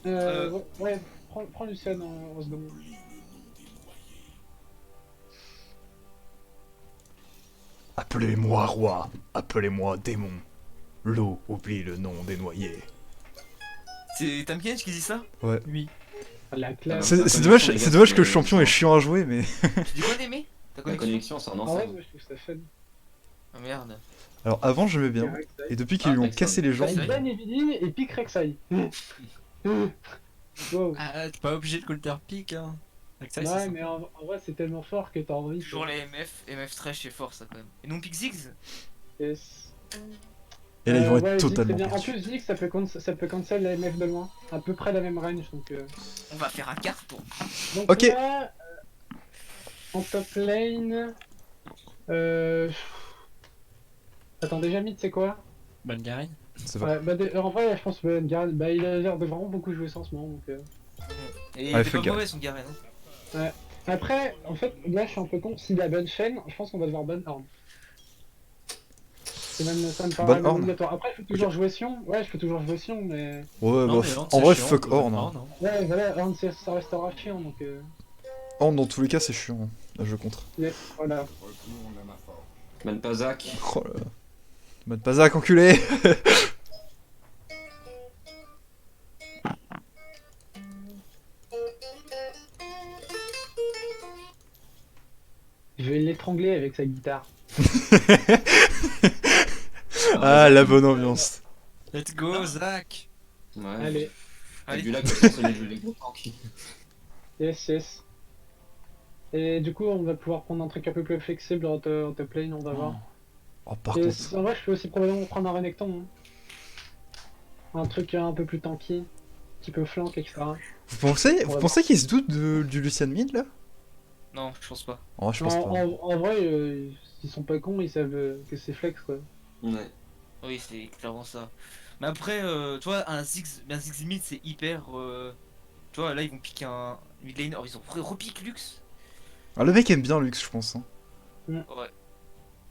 Ouais, prends Luciane en seconde. Appelez-moi roi, appelez-moi démon. L'eau oublie le nom des noyés. C'est Tam Kench qui dit ça? Ouais. Oui. La La classe. C'est connexion, les gars, dommage que le c'est champion est un- chiant à jouer, mais... Tu dis quoi d'aimer? Ta La connexion? connexion, c'est un En vrai, enfer. moi je trouve ça fun. Ah merde. Alors avant j'aimais bien, et depuis qu'ils lui ont Rek'Sai. cassé les jambes... Rek'Sai. Ben Evili et pique Rek'Sai. Wow. Ah, t'es pas obligé de counter pick, hein. Avec ça, Ouais, c'est mais en vrai, c'est tellement fort que t'as envie. Toujours les MF trash c'est fort ça quand même. Et non Pick Ziggs? Yes. Et là ils vont Ouais, être Ziggs, c'est totalement bien. En perdus. plus, Ziggs, ça peut cancel la MF de loin. À peu près la même range, donc... On va faire un carton. Donc Ok. là, en top lane... Attends, déjà mid, c'est quoi? Bonne Garine. C'est pas... Ouais, bah, en vrai, je pense que Garen, bah, il a l'air de vraiment beaucoup jouer ça en ce moment, donc... Et il Ouais, était fais pas gaffe. mauvais son Garen. Hein. Après, en fait, là, je suis un peu con. S'il a bonne chaîne, je pense qu'on va devoir bonne horn. C'est même, ça me paraît Bonne même horn. obligatoire. Après, je peux toujours jouer Sion. Ouais, je peux toujours jouer Sion, mais... Ouais, Non, bah, mais Horn, en c'est vrai chiant, fuck on peut Horn. pas Hein. Horn, hein. Ouais, voilà, horn, ça restera chiant, donc... Horn dans tous les cas c'est chiant, hein, à jeu contre. yeah, voilà. Man pas Zach. Oh là là. Mode Pazak enculé. Je vais l'étrangler avec sa guitare. Ah la bonne ambiance. Let's go, Zach. Ouais. Allez, Allez. Du lac, c'est les gros tanks. yes, yes. Et du coup, on va pouvoir prendre un truc un peu plus flexible en top lane, on va voir. Oh par Et contre... en vrai, je peux aussi probablement prendre un Renekton. Hein. Un truc un peu plus tanky, petit peu flank, etc. Vous pensez qu'il se doute du Lucian Mid là? Non, je pense pas. Oh je pense pas. En vrai, ils sont pas cons, ils savent que c'est flex quoi. Ouais. Oui, c'est clairement ça. Mais après, tu vois, un Ziggs mid c'est hyper. Tu vois, là ils vont piquer un mid laner. Oh, ils ont repique Lux. Ah, le mec aime bien Lux je pense. Hein. Ouais.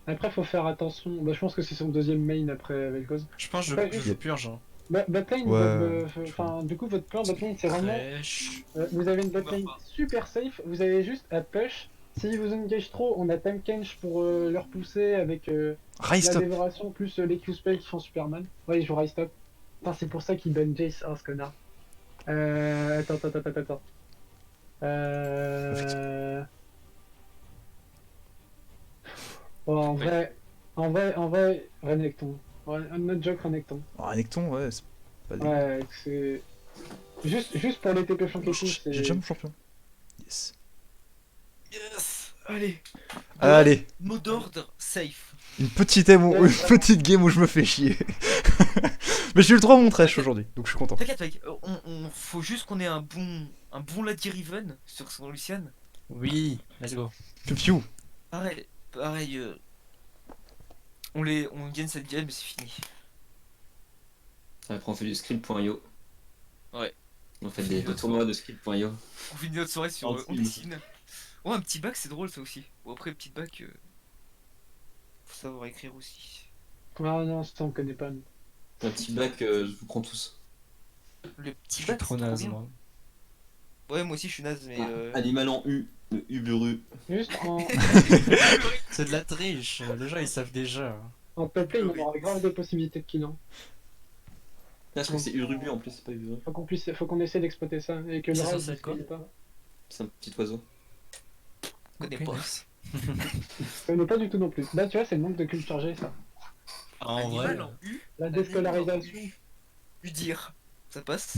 Après, faut faire attention. Bah, je pense que c'est son deuxième main après Vel'Koz. Je pense que Ouais, je purge. Hein. Botlane, Ouais. enfin, du coup, votre plan botlane, c'est vraiment. Crèche. Vous avez une botlane super safe, vous avez juste à push. Si vous engage trop, on a Time Kench pour le repousser avec Rise la top. dévoration plus les Q-spells qui font super mal. Ouais, il joue Rise Top. Putain, c'est pour ça qu'il ban Jace, oh ce connard. Attends. Oh, en vrai, Renekton. Ouais, notre joke Renekton. Ah Renekton ouais c'est pas des... Ouais, c'est... Juste pour les TP flank et tout, J'ai c'est... déjà mon champion. Yes. Yes. Allez. Allez, Mot d'ordre safe. une petite game où je me fais chier. Mais j'ai eu le droit à mon trash aujourd'hui, donc je suis content. T'inquiète, mec. Faut juste qu'on ait un bon Lady Riven sur son Lucian. Oui, let's go. Piu piu. Pareil. On gagne cette game, mais c'est fini. Après, on fait du script.io. Ouais. On fait des tournois de script.io. On finit notre soirée sur. En On film. dessine. Oh, un petit bac, c'est drôle ça aussi. Bon, après, petit bac. Faut savoir écrire aussi. Ah non, ça on connaît pas. Nous. Un petit bac, je vous prends tous. Le petit Je suis bac, trop c'est naze, bien. moi. Ouais, moi aussi je suis naze, mais. Animal en U, le Uburu. Juste C'est de la triche. Les gens, ils savent déjà. en top lane, on aura grave des possibilités de kill. Hein. Là, je crois que c'est Urubu en plus, c'est pas Uburu. Faut qu'on essaie d'exploiter ça. Et que le C'est reste, censé être quoi pas. C'est un petit oiseau. Je connais Ok, pas. nice. Je connais pas du tout non plus. Là, tu vois, c'est le manque de culture G, ça. En Animal vrai, en U. La déscolarisation. Udir. Ça passe.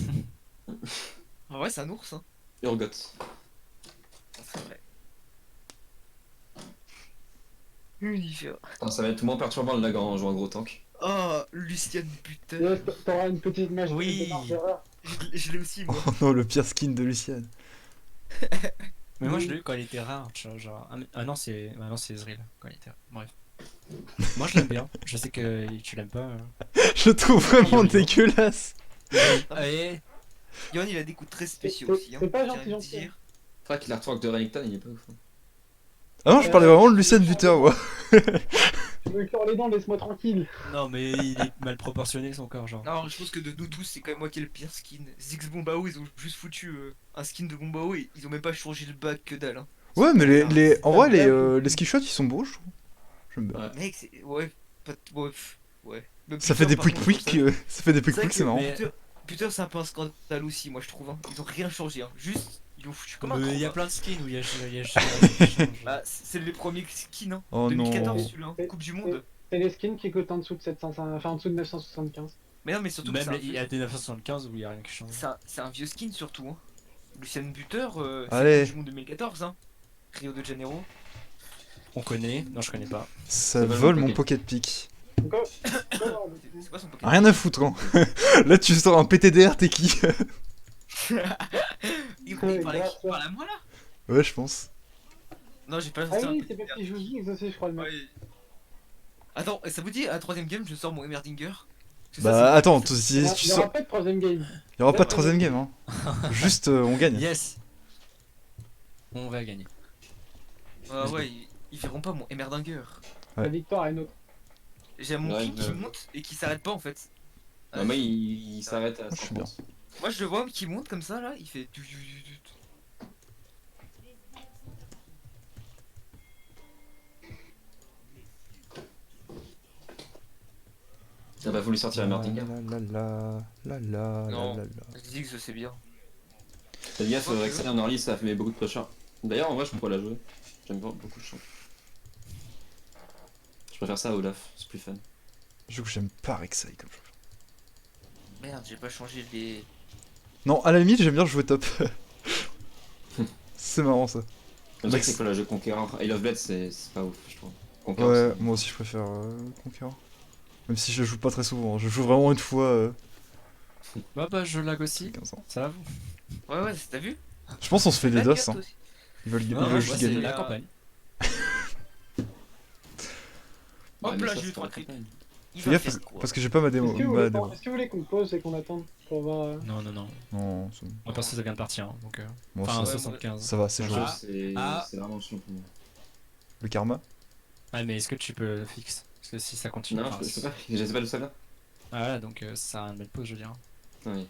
En vrai, c'est un ours, hein. Urgot. C'est vrai. Univers. Attends, ça va être moins perturbant le lag en jouant un gros tank. Oh, Lucian, putain. Ouais, t'auras une petite image Oui. de marge d'erreur. Je l'ai aussi, moi. Oh non, le pire skin de Lucian. mais moi je l'ai eu quand il était rare. Tu vois, genre... Ah non, c'est Ezreal quand il était rare. Bref. Moi je l'aime bien. Je sais que tu l'aimes pas. Je le trouve vraiment Yo, yo. dégueulasse. Allez. Yohan, il a des coups très spéciaux C'est- aussi. Hein. c'est pas J'ai gentil, envie de gentil. dire. C'est vrai qu'il a l'artwork de Renekton, il est pas ouf. Hein. Ah non, je parlais vraiment de Lucien Buter, moi. Tu veux clore les dents, laisse-moi tranquille. Non, mais il est mal proportionné son corps, genre. Non, je pense que de nous tous, c'est quand même moi qui ai le pire skin. Ziggs Bombao, ils ont juste foutu un skin de Bombao et ils ont même pas changé le bac que dalle. Hein. Ouais, mais en vrai, Ouais. les ski shots, ils sont beaux, je trouve. J'aime bien. Ouais. Mec, c'est. Ouais, pas. Ouais. Ouais. Le Ça fait Peter, des par quick contre, quick, ça fait des quick C'est vrai quick, c'est que marrant. mais- Peter, c'est un peu un scandale aussi, moi je trouve. Hein. Ils ont rien changé. Hein. Juste, ils ont foutu comme un Mais il y a con, plein de skins où il y a Bah, c'est les premiers skins, hein. Oh 2014 non. celui-là, hein. Et- Coupe du Monde. C'est les skins qui coûtent en dessous de 700, enfin en dessous de 975. Mais non, mais surtout que Même c'est un il y vieux- a des 975 où il y a rien qui change. c'est un vieux skin surtout. Hein. Lucien Buter, Allez. c'est Coupe du Monde 2014. Hein. Rio de Janeiro. On connaît? Non, je connais pas. Ça Ça va, vole mon mon pocket pick. Donc, C'est quoi son Pokémon? Rien à foutre, hein. Là, tu sors un PTDR, t'es qui? Il Ouais, parlait grave, qui parle à moi là? Ouais, je pense. Non, j'ai pas ah sorti un oui, petit c'est parce qu'il joue Ziggs aussi, je crois, le mec. Ouais. Attends, ça vous dit à la troisième game, je sors mon Emerdinger? Parce que ça, Bah, c'est- attends, c'est- si Il y tu aura sors. pas de troisième game. Il y aura pas de troisième game, hein. Juste, on gagne. Yes! On va gagner. Ah ouais, ils verront pas mon Emerdinger. Ouais. La victoire est nôtre. J'ai mon Ouais, king qui monte et qui s'arrête pas en fait. Bah, moi, il s'arrête à je suis bien. 100%. Moi je le vois qui monte comme ça là, il fait. Il a pas voulu sortir la Merdinger. Non. Je dis que je sais bien. Fais gaffe, Rexel en early, ça a fait beaucoup de pressure. D'ailleurs, en vrai, je pourrais la jouer. J'aime beaucoup le champ. Je préfère ça à Olaf, c'est plus fun. Je que j'aime pas Rek'Sai comme jeu. Merde, j'ai pas changé les. Non, à la limite, j'aime bien jouer top. C'est marrant ça. Comme ça, Max- c'est faut la jouer Conqueror. I Love Blade, c'est pas ouf, je trouve. Conqueror, Ouais, c'est- moi aussi je préfère Conqueror. Même si je joue pas très souvent, je joue vraiment une fois Bah, je lag aussi. 15 ans. Ça va vous? Ouais, t'as vu? Je pense qu'on se fait des Back dos, cut hein. aussi. Ils veulent, ils Non, veulent moi, juste c'est gagner. la campagne. Hop mais là, ça, j'ai eu c'est 3 pas crits. campagne. Il Fais va gaffe faire quoi? parce que j'ai pas ma démo. Est-ce que, vous Ma voulez démo. est-ce que vous voulez qu'on pause et qu'on attende pour voir Non, non, non. Non, c'est bon. Moi, perso, ça vient de partir. Hein, donc, Bon, enfin, ça, ouais, 75. ça va, c'est Le joué. jeu, c'est Ah. c'est vraiment chiant pour moi. Le karma. Ah, mais est-ce que tu peux le fixer? Parce que si ça continue. Non, enfin, je peux pas, je sais pas d'où ça vient. Ah, voilà, donc ça sert à rien de mettre pause, je veux dire. Oui.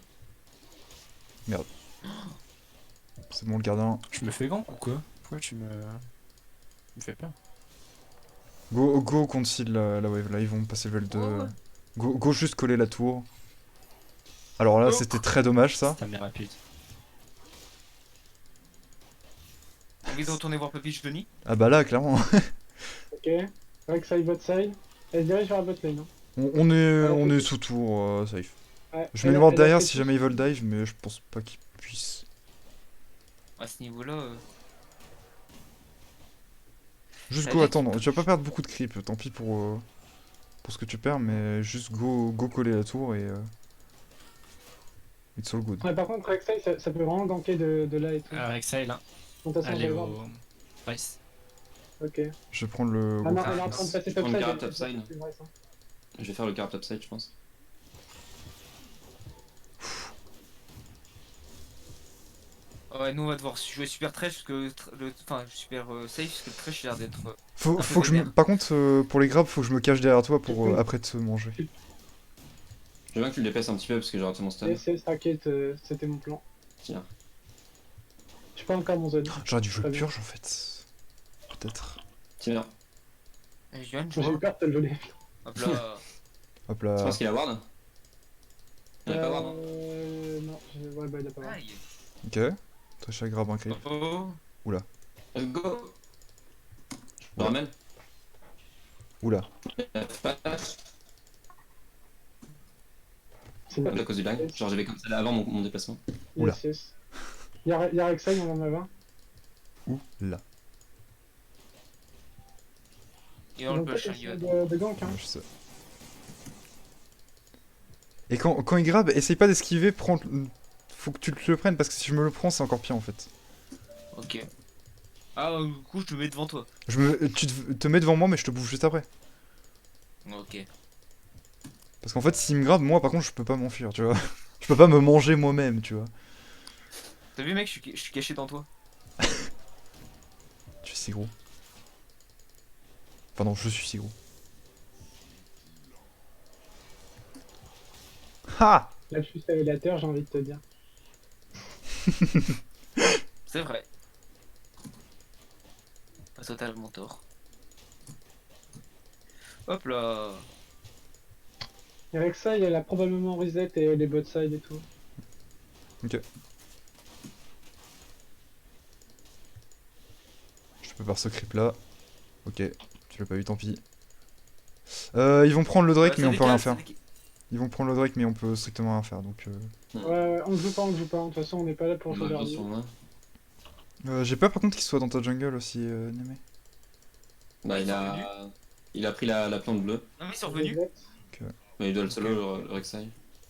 C'est bon, le gardien. Je me fais gank ou quoi? Pourquoi tu me fais peur? Go concile la wave là, ils vont passer level 2. Ouais. Go juste coller la tour. Alors là, Oh. c'était très dommage ça. Ta mère rapide. Envie de retourner voir Papy Johnny? Ah bah là, clairement. Ok. Rek'Sai bot side. Elle se dirige vers la bot lane. Hein. On est sous tour, safe. Ouais, Je mets elle une a- ward elle a derrière fait si tout. jamais ils veulent dive, mais je pense pas qu'ils puissent. À ce niveau-là. Juste Ça go dit attendre. qu'il Tu vas pas perdre beaucoup de creep, tant pis pour ce que tu perds, mais juste go coller la tour et. It's all good. Ouais, par contre, Rek'Sai, ça peut vraiment ganker de là et tout. Rek'Sai là. De toute façon, Allez on va au. voir. Vice. Ok. Je vais prendre le. Ah go non, for elle est en it. train de passer Je prends top le side. carré elle- top side. c'est vrai, ça. Je vais faire le carré topside, je pense. Ouais, nous on va devoir jouer super trash parce que enfin super safe parce que le trash il a l'air d'être. Faut, un faut peu que je me... vénère. Par contre, pour les grabs, faut que je me cache derrière toi pour après te manger. Je veux bien que tu le dépasses un petit peu parce que j'ai raté mon stun. T'inquiète, c'était mon plan. Tiens. Je suis pas encore mon zone. J'aurais dû jouer Très bien. purge en fait. Peut-être. Tiens, Et Johan, J'ai eu peur de te le voler. Hop là. Hop tu là. penses qu'il a ward? Il a pas ward, non? Non, ouais, bah il a pas ward. Aïe. Ok. Trisha grab un creep. Oh. Let's go! Je le ramène. Oula. C'est À cause du lag. Genre j'avais comme ça avant mon déplacement. Oula. Yes, yes. Y'a Rek'Sai, on en a 20. Oula. Et on le Ils ont push, pas hein, essayé Johan. de gank, hein. Ouais, je sais. Et quand il grab, essaye pas d'esquiver, prends. Faut que tu te le prennes parce que si je me le prends, c'est encore pire en fait. Ok. Ah, du coup, je te mets devant toi. Tu te mets devant moi, mais je te bouffe juste après. Ok. Parce qu'en fait, s'il me grab, moi par contre, je peux pas m'enfuir, tu vois. Je peux pas me manger moi-même, tu vois. T'as vu, mec, je suis caché dans toi. Tu es si gros. Enfin non, je suis si gros. Ha! Là, je suis révélateur, j'ai envie de te dire. C'est vrai. Pas totalement tort. Hop là. Et avec ça, il y a probablement reset et les bot side et tout. Ok. Je peux par ce creep là. Ok, tu l'as pas eu, tant pis. Ils vont prendre le Drake, Ouais, mais on c'est peut rien décalé, faire. c'est décalé. Ils vont prendre le Drake, mais on peut strictement rien faire, donc... Ouais, on ne joue pas, on ne joue pas. De toute façon, on n'est pas là pour On jouer va leur jouer sur vie. moi. J'ai peur par contre qu'il soit dans ta jungle aussi, Némé. Bah, Ils sont il a pris la plante bleue. Non mais ils sont revenus. Mais il doit le solo, le Rek'Sai.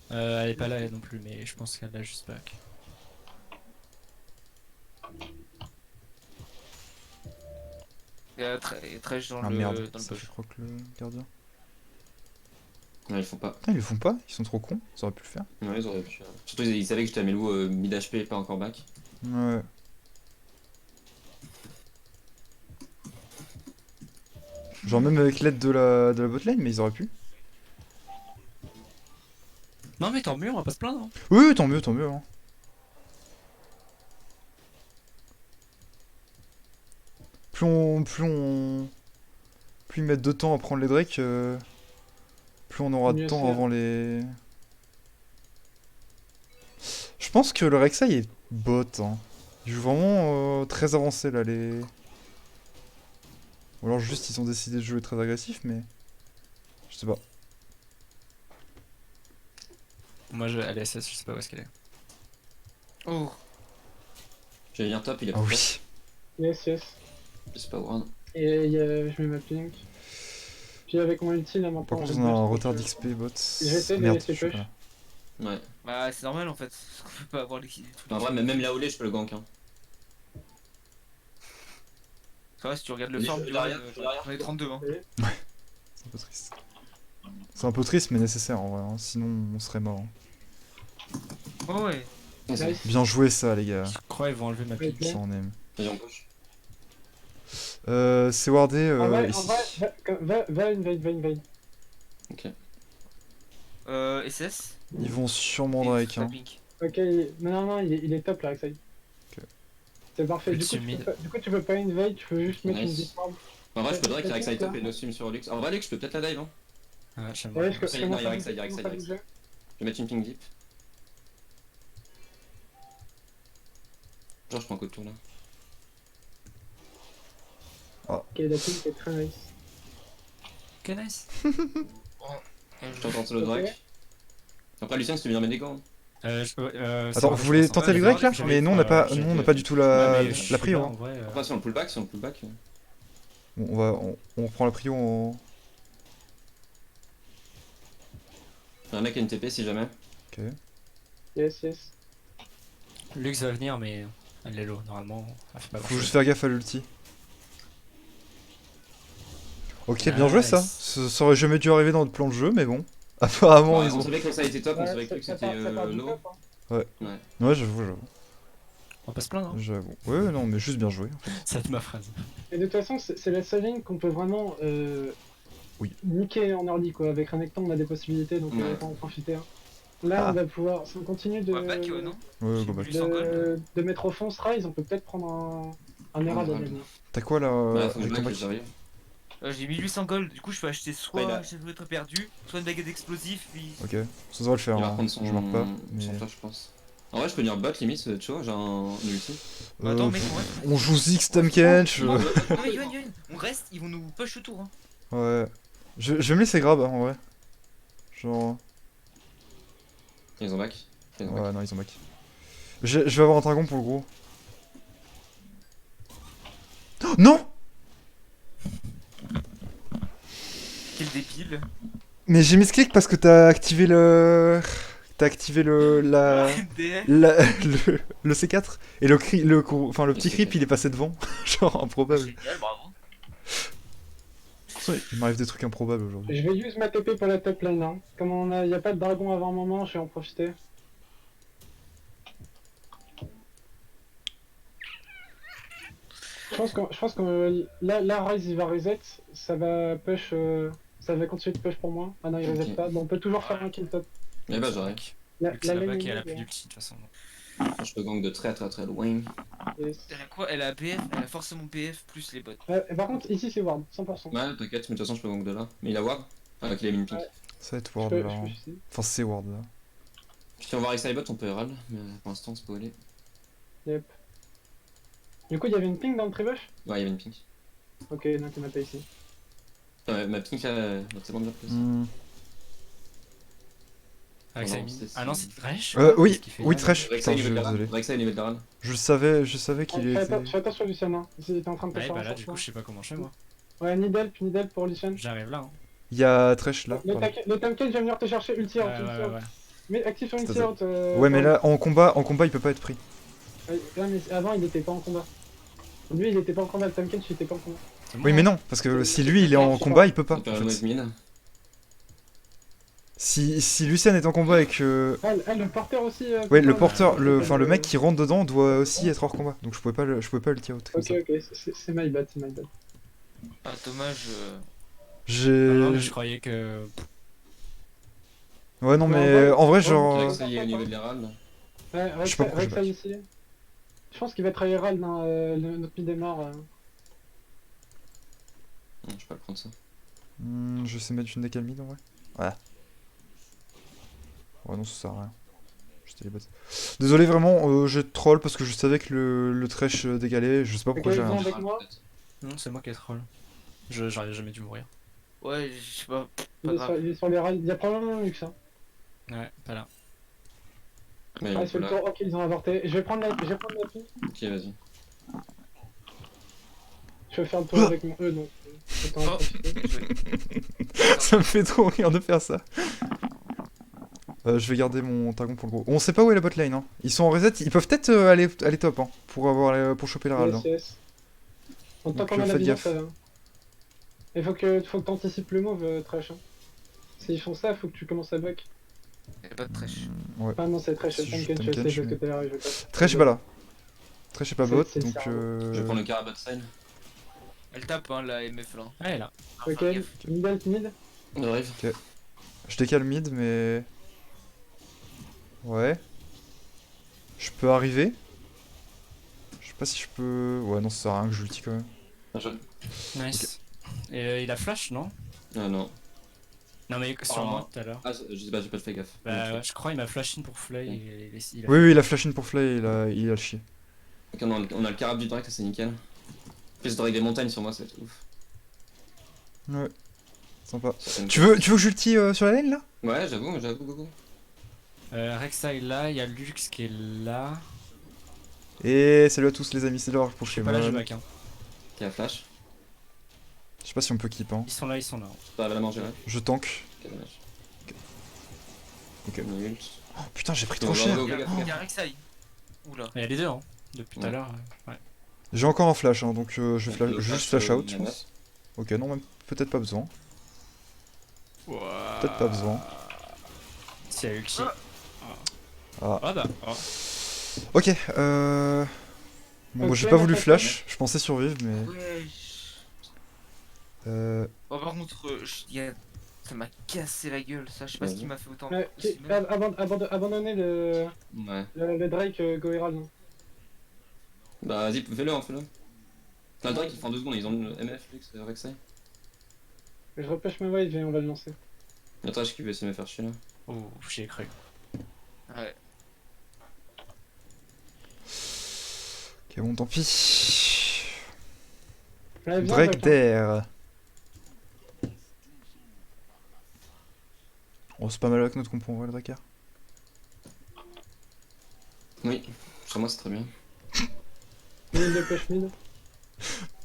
Elle est pas là elle non plus, mais je pense qu'elle a juste back. Il y a Thresh dans Ah le merde, dans le ça bush. je crois que le gardien... Ouais, ils font pas. Putain, ils le font pas, ils sont trop cons, ça aurait pu le faire. Ouais, ils auraient pu. Surtout, ils savaient que j'étais à Melou mid HP et pas encore back. Ouais. Genre même avec l'aide de la botlane, mais ils auraient pu. Non mais tant mieux, on va pas se plaindre. Hein. Oui, tant mieux, hein. Plus ils mettent de temps à prendre les Drake, plus on aura de Mieux temps c'est. avant les... Je pense que le Rek'Sai est bot, hein. Il joue vraiment très avancé là, les... Ou alors juste ils ont décidé de jouer très agressif, mais... Je sais pas. Moi elle est SS, je sais pas où est-ce qu'elle est. Oh. J'ai venir top, il a Ah plus oui. Yes, yes. top. Je sais pas Warren. Et je mets ma pink. Puis avec mon ulti là maintenant. Par contre j'ai on a le un boost, retard donc, d'XP bot. J'essaie de Merde, laisser je suis push. pas là. Ouais. Bah c'est normal en fait. On peut pas avoir les trucs. En vrai, même la Olé, je peux le gank. Hein. Ça va si tu regardes le Vas-y, farm je du fais derrière, run, je fais derrière. j'en ai 32 hein. C'est un peu triste. C'est un peu triste mais nécessaire en vrai, hein. Sinon on serait mort. Hein. Oh ouais. Vas-y, Nice. Bien joué ça les gars. Je crois qu'ils vont enlever ma Ouais, pique. Ça on aime. on push. C'est wardé En vrai, ici. va invade. Ok. SS. Ils vont sûrement et Drake. la Hein. pink. Ok, non, il est top là, Rek'Sai. Ok. C'est parfait. Plus Du coup, humide. du coup, tu peux pas invade, tu peux juste mettre une Nice. discord. En vrai, je peux Drake T'as avec tout, Rek'Sai top là et no swim sur Lux. En vrai, Lux, je peux peut-être la dive. Hein. Ouais, j'aime Ouais, bien. je Ça y est, commence non, à Rek'Sai, bouger, Rek'Sai, commence à Rek'Sai. bouger. Je vais mettre une ping deep. Genre, je prends un coup de tour là. Ok, la pink est très nice. Ok, nice. Je t'entends solo Ok. Drake. Après, Lucien, si tu viens mettre des gants. Attends, vous voulez tenter le grec là? Mais nous on n'a pas, nous, on n'a pas du tout la prio. Hein. Après, si on le pullback, Bon, on reprend la prio en... un mec a une TP si jamais. Ok. Yes. Lux va venir, mais elle est low, normalement. Elle fait pas Faut grand juste faire gaffe à l'ulti. Ok, bien joué ça. Ça aurait jamais dû arriver dans notre plan de jeu, mais bon. Apparemment, ils On ont... savait que ça était top, on Ouais, savait que ça c'était part du low. top, hein. Ouais, j'avoue. On passe plein, non Ouais, non, mais juste bien joué. En fait. Ça va être ma phrase. Et de toute façon, c'est la seule ligne qu'on peut vraiment Oui. niquer en early quoi. Avec Renekton, on a des possibilités, donc Ouais. autant en profiter. Hein. Là, Ah. on va pouvoir, si on continue de, Ouais, back, non Ouais, J'ai go back. voulu 100 gold. de mettre au fond Rise, on peut peut-être prendre un Herald à Ouais. l'avenir. T'as quoi là Ouais, faut que je avec ton back, bac? j'arrive. J'ai 1800 gold, du coup je peux acheter soit Ouais, il a- j'ai être perdu, soit une baguette d'explosif, puis... Ok, ça devrait le faire. Il va Hein. reprendre son Je marque pas. son Mais... flash, je pense. En vrai, je peux venir bot limite, tu vois, j'ai un ulti. Bah, attends mec, On joue Ziggs, Tamkench. Non mais Yoann, on reste, ils vont nous push le tour hein. Ouais. Je vais me laisser grab hein, en vrai. Genre. Ils ont back. Ouais, non, ils ont back. Je vais avoir un dragon pour le gros. Oh, non! Quel débile. Mais j'ai misclick parce que t'as activé le. T'as activé DF. le C4 et le petit creep il est passé devant. Genre improbable. Génial, bravo. Il m'arrive des trucs improbables aujourd'hui. Je vais use ma TP pour la top lane. Hein. Comme il n'y a pas de dragon avant un moment, je vais en profiter. Je pense que là, Rise il va reset. ça va push, ça va continuer de push pour moi. Ah non, il Ok. reset pas. Bon, on peut toujours faire un kill top. Mais bah j'arrive. Vu que c'est lane là-bas est qui a la mid, plus ouais. d'ulti de toute façon. Je peux gang de très loin. Yes. Elle a quoi? Elle a BF, elle a forcément BF plus les bots. Et par contre, ici c'est ward, 100%. Ouais, t'inquiète, mais de toute façon je peux gang de là. Mais il a ward. Ah, ok, il a mis une pink. Ouais. Ça va être Je ward peux, là. je hein. peux ici. Enfin, c'est ward là. Si on va avec Cybot, on peut Herald. Mais pour l'instant, c'est pas où aller. Yep. Du coup, il y avait une ping dans le tribush? Ouais, il y avait une pink. Ok, donc il n'y en a pas ici. Ma pink, c'est bon bien plus. Hmm. Avec Oh sa non, mine. c'est- Ah non, c'est Thresh. Oui, Qu'est-ce qu'il fait oui, là, Thresh. Rek'Sai, Putain, il est désolé. Rek'Sai, il est d'Herald. Je savais qu'il était. Fais attention Lucien, hein. Il était en train de Ouais, passer bah un là, sort, du quoi. coup, je sais pas comment je fais moi. Ouais, need help pour Lucien. J'arrive là. Hein. Il y a Thresh là. pardon. Le Tamken, je vais venir te chercher, ulti Ouais, out, ouais, ulti ouais, out. ouais. Mais actif sur ulti C'est-à-dire- out. Ouais, mais là, en combat, il peut pas être pris. Ouais, mais avant, il était pas en combat. Lui, il était pas en combat, le Tamken, il était pas en combat. C'est bon, Oui, mais hein. non, parce que si lui il est en combat, il peut pas. On peut en un fait. noise mid. Si Lucien est en combat et que. Ah, le porteur aussi. Ouais, le putain, porteur, le le mec qui rentre dedans doit aussi être hors combat. Donc je pouvais pas le ulti out comme Ok, ça. ok, c'est my bad, c'est my bad. Ah, dommage. Non, mais je J'ai. croyais que. Ouais, non, Mais mais en vrai, ouais, genre. Rek'Sai est au niveau de l'Herald. Ouais, Je sais pas pourquoi Rex je ça back. ici. Je pense qu'il va être Herald dans notre mid est mort. Je peux pas le prendre ça. Je sais mettre une décalmide en vrai. Ouais. Ouais, non, ça sert à rien. J'étais les bottes. Désolé, vraiment, je troll parce que je savais que le Thresh décalait. Je sais pas pourquoi Ok, j'ai viens rien. avec moi. Non, c'est moi qui ai troll. J'aurais jamais dû mourir. Ouais, je sais pas. Il Pas est, grave. sur, il est sur les rails. Il y a probablement Lux. Hein. Ouais, pas là. Mais Ah, il c'est est le là. tour. Ok, ils ont avorté. Je vais prendre la pile. Ok, vas-y. Je vais faire le tour avec mon E donc. Autant en Oh. profiter. Ça me fait trop rire de faire ça. Je vais garder mon dragon pour le gros. On sait pas où est la bot lane. Hein. Ils sont en reset. Ils peuvent peut-être aller top hein, pour choper la rade. Yes, yes. En tant Donc, qu'on a la faites vision, gaffe. ça va. Il faut que t'anticipes le move, Trash. Hein. S'ils font ça, faut que tu commences à back. Y'a pas de trash. Ouais. Ah non, c'est Trash, Si c'est je Tamken, je sais, Tamken, parce je que vais- t'es là, je vais pas. Thresh est pas là. Thresh est pas C'est- bot, c'est le donc. cerveau. Je vais prendre le carabot side. Elle tape, hein, la MF là. Ah, elle est là. Ah, Ok, faire gaffe. mid. J'arrive. Je décale mid, mais. Ouais. Je peux arriver. Je sais pas si je peux. Ouais, non, ça sert à rien que je l'ulti quand même. Ah, je- Nice. Et il a flash, non? Ah non. Non, mais sur Oh. moi tout à l'heure. Ah, je sais pas, j'ai pas fait gaffe. Bah, ouais, je crois qu'il m'a flash in pour Fly. Et il a... Oui, oui, il a flash in pour Fly, il a le chier. Ok, on a le carab du drag, ça c'est nickel. Puis ce drag des montagnes sur moi, c'est ouf. Ouais. Sympa. Ça fait une- Tu veux que j'ulti sur la lane là? Ouais, j'avoue, gogo. Rek'Sai est là, il y a Lux qui est là. Et salut à tous les amis, c'est l'heure pour Je chez sais pas là, j'ai moi. back. Hein. Qui a flash. Je sais pas si on peut keep, hein. Ils sont là, ils sont là. Pas la manger là. Je tank. Ok, dommage. Ok. On est ult. Oh putain, j'ai pris Go, trop go, cher. go. Y'a Rek'Sai. Oula. Il y a les deux, hein. Depuis tout à Ouais. l'heure. Ouais. J'ai encore un flash, hein, donc je vais Le juste flash out, je Nana. pense. Ok, non, même peut-être pas besoin. Peut-être pas besoin. S'il y a ulti. Ah. Ah bah. Oh. Ok, Bon, Ok, moi j'ai pas voulu d'accord. flash, je pensais survivre, mais. Ouais. Bon, par contre, ça m'a cassé la gueule, ça. Je sais pas ce qui m'a fait autant. Ouais, aussi mal. abandonnez le Ouais. Drake Go Herald. hein. Bah vas-y, fais-le, hein, fais-le. T'as le drag qui fait en 2 secondes, ils ont le MF, Lux, Rek'Sai. Je repêche ma wave et on va le lancer. Le trash qui veut essayer de me faire chier là. Oh, j'y ai cru. Ouais. Ok, bon, tant pis. Ouais, viens, Drake Drake, hein. d'air. Oh, c'est pas mal avec notre compo, on va le Draker. Oui, sur moi c'est très bien. Mid de push mid.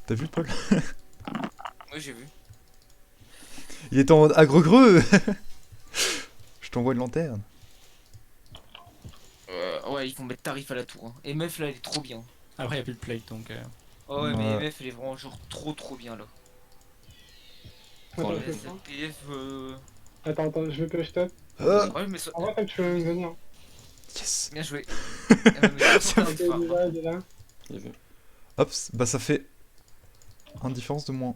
T'as vu, Paul? Ouais, j'ai vu. Il était en mode agrogreux. Je t'envoie une lanterne. Ouais, ils vont mettre tarif à la tour. Hein. MF là, elle est trop bien. Après, il n'y a plus de plate donc. Oh ouais, mais Ouais. MF elle est vraiment genre trop bien là. Attends, Ouais, je vais Cette faire. PF. Attends, je vais push top. Ouais, mais ça. En vrai, tu peux même venir. Yes. Bien joué. Mais Ça Ok, il est là, il est là. Bien vu. Hop, bah ça fait une différence de moins.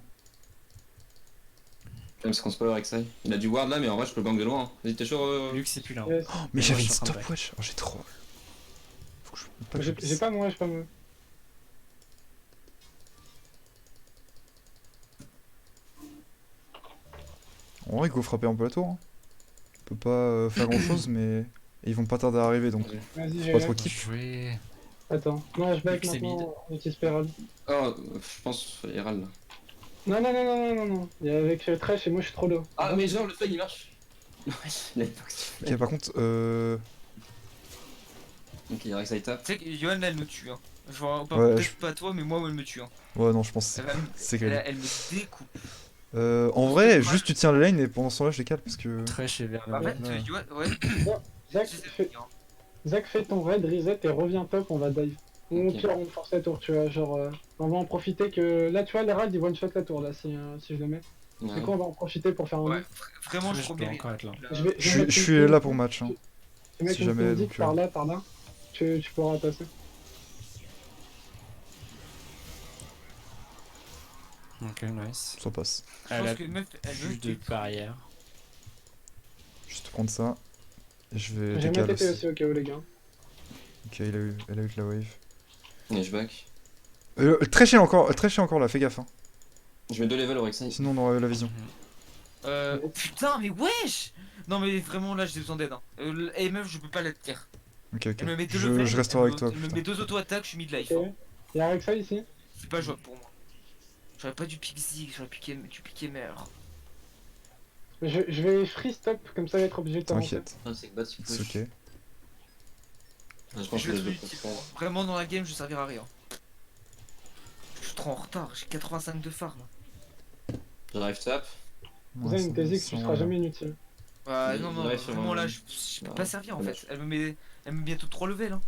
Même si on spoil avec ça. Il a du ward là, mais en vrai, je peux le gank de loin. Hein. Vas-y, t'es chaud Luke, c'est plus là. Yes. Mais Mais j'avais moi, une je suis en train de stopwatch. Oh, j'ai trop. Faut que je... pas que J'ai j'abuse. pas moi, j'ai pas moi. En vrai, go frapper un peu la tour. Hein. On peut pas faire grand chose, mais ils vont pas tarder à arriver donc. Vas-y, Faut j'ai pas trop là. kiff. Jouer. Attends, non, je back Luke, c'est maintenant, j'utilise Peral. Oh, je pense Herald là. Non, non, non, non, non, non, non. Il y a avec Thresh et moi je suis trop low. Ah, mais genre, le feuille il marche. Ouais, il a pas que tu fais. Ok, par contre, Ok, il y a Rek'Sai tape. Tu sais que Johan là elle me tue. Hein. Je vois pas, Ouais, peut-être pas toi, mais moi elle me tue. Hein. ouais, non, je pense que Elle, va me- c'est elle, grave. elle me découpe. En vrai, juste tu tiens la lane et pendant ce temps-là, je décale parce que. Thresh est vers le En fait, bas. Johan, ouais. Zach, je sais fais, pas, hein. Zach, fais ton raid, reset et reviens top, on va dive. Ou au Ok. pire, on force la tour, tu vois. Genre, on va en profiter que. Là, tu vois, les raids ils one-shot la tour là si je le mets. Ouais. Du coup, on va en profiter pour faire un Ouais, move. vraiment je Thresh trop peut bien. encore être là. Je vais Je mettre suis une là ping, pour match. Hein. je vais mettre si une jamais, ping donc, par là, par là. Tu pourras passer. Ok, nice. Ça passe. Je Elle pense a que meuf, elle veut plus de que- barrière. Juste prendre ça. Et je vais J'ai ma décaler TP aussi. aussi au cas où, les gars. Ok, elle a eu que la wave. Et je back. Très cher encore là, fais gaffe. Hein. Je mets 2 levels au Rek'Sai. Sinon, on aura eu la vision. Putain, mais wesh! Non, mais vraiment là j'ai besoin d'aide. Hein. Et meuf, je peux pas la tenir. Ok, ok. Elle me met deux Je levels, resterai avec toi. Elle me putain. met 2 auto-attaques, je suis mid-life. Ok. Hein. Il y a Rek'Sai ici. C'est pas jouable pour moi. J'aurais pas dû pick Zig, j'aurais piqué du piqué mère. Je vais free stop, comme ça, il va être obligé de t'avancer. T'inquiète, Ah, c'est que Bats, il c'est push. ok. Ah, je pense Je que vais je être le utile. prends. Vraiment dans la game, je servirai à rien. Je suis trop en retard, j'ai 85 de farm. J'arrive tap. Ouais, Zayn, tes X, tu ça seras va. jamais inutile. Bah Mais non, non, bref, vraiment là, je peux ouais. pas servir en Ouais. fait. Elle me met bientôt 3 levels. Hein.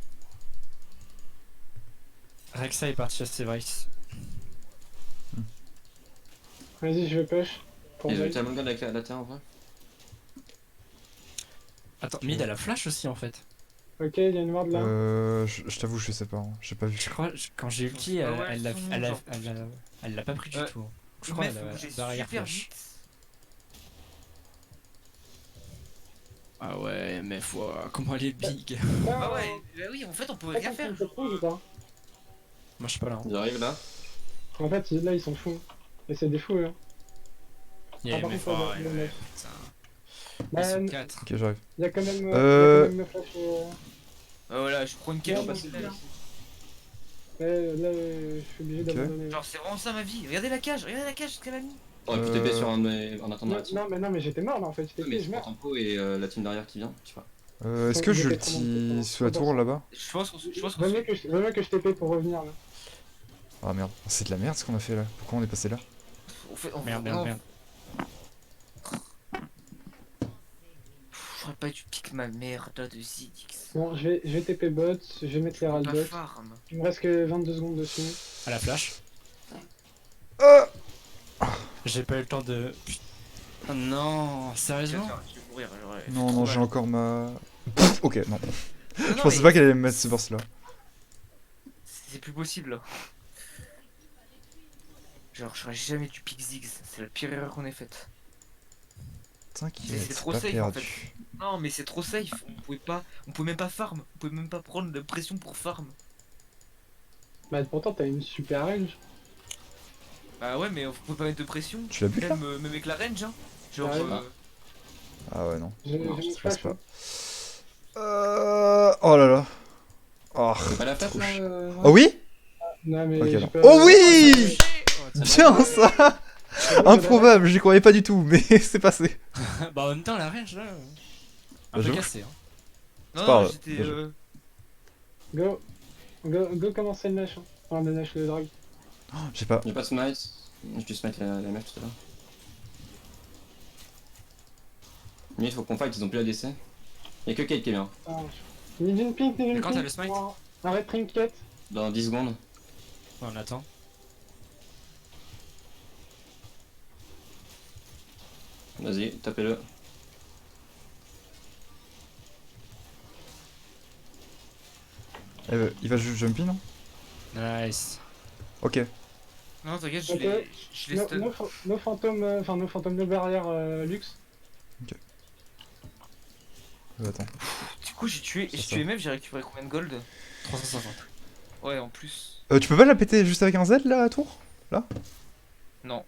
Rek'Sai est parti chasser Vice. Vas-y, je vais push. Pour Et je dive. vais tellement garde avec la terre en vrai. Attends, mid elle a flash aussi en fait. Ok, il y a une ward là. Je t'avoue, je sais pas. Hein. J'ai pas vu. Je crois, quand j'ai ulti, Ah ouais, elle l'a pas pris du Euh, tout. Je crois Meuf, qu'elle faut a bouger barrière super flash. vite. Ah ouais, mais comment elle est big. Ah ouais, bah oui, en fait on pouvait rien faire. Ou pas Moi je suis pas là. Hein. J'arrive là. En fait, là, ils sont fous. Et c'est des fous, là. Yeah, par mais contre, fort, ouais, ouais, ouais. putain. Bah, Ils sont il 4. Ok, j'arrive. y a quand même, le flash. Voilà, je prends une Ouais, cage. bah, c'est bien. Là, je suis obligé d'abandonner. Genre c'est vraiment ça ma vie. Regardez la cage ce qu'elle a mis. T'aurais pu TP sur un de mes. En attendant Non, la team. non, mais j'étais mort là en fait. J'étais Ouais, mais je c'est meurs. pour tempo et la team derrière qui vient, je sais pas. Est-ce que je Il le était trop tire bon, sous la tour là-bas? Je pense qu'on Vaut mieux que je TP pour revenir là. Ah merde, c'est de la merde ce qu'on a fait là. Pourquoi on est passé là? Merde. J'aurais pas dû pique ma merde là de Zidix. Bon, je vais TP bot, je vais mettre les Pas bot. farm. Il me reste que 22 secondes dessus. À la flash. J'ai pas eu le temps de. Oh non, sérieusement? Je vais mourir. Non, non, j'ai encore ma. Ok, non. Je Je pensais pas qu'elle allait me mettre ce burst là. C'est plus possible là. Genre j'aurais jamais dû pick Ziggs, c'est la pire erreur qu'on ait faite. T'inquiète, C'est c'est trop pas safe, en perdu. Non mais c'est trop safe, on pouvait même pas farm, on pouvait même pas prendre de pression pour farm. Bah pourtant t'as une super range. Bah ouais mais on pouvait pas mettre de pression, Tu l'as bu là? même avec la range hein. Genre Ouais. Ah ouais, non. J'ai Non, mon Je pense flash. pas. hein. Oh là là. Oh, C'est pas la flash trop là chiant. ouais. Oh oui? Non mais. Ok, j'ai alors. pas- Oh oui! Oh, Tiens ça! Improbable, j'y croyais pas du tout, mais c'est passé. Bah en même temps, la range là. Un Bah, peu j'avoue. cassé. Hein. Non, pas non grave, j'étais... bien joué. Go commencer le Nash. Hein. Enfin le Nash, le drag. J'ai pas. J'ai pas de smite. Je dû smite la meuf tout à l'heure. Mais il faut qu'on fight, ils ont plus la DC. Y'a que Kate qui est bien. Ah, ni d'une pink, ni d'une Mais quand t'as pink. le smite Non. Arrête trinket. Dans 10 secondes. Ouais, on attend. Vas-y, tapez-le. Il va juste jumpy, non? Nice. Ok. Non, t'inquiète, Ok. je les stun. Nos fantômes, nos fantômes de barrière luxe. Attends. Du coup, j'ai tué C'est ça. MF, j'ai récupéré combien de gold? 350. Ouais, en plus. Tu peux pas la péter juste avec un Z là, à tour? Non.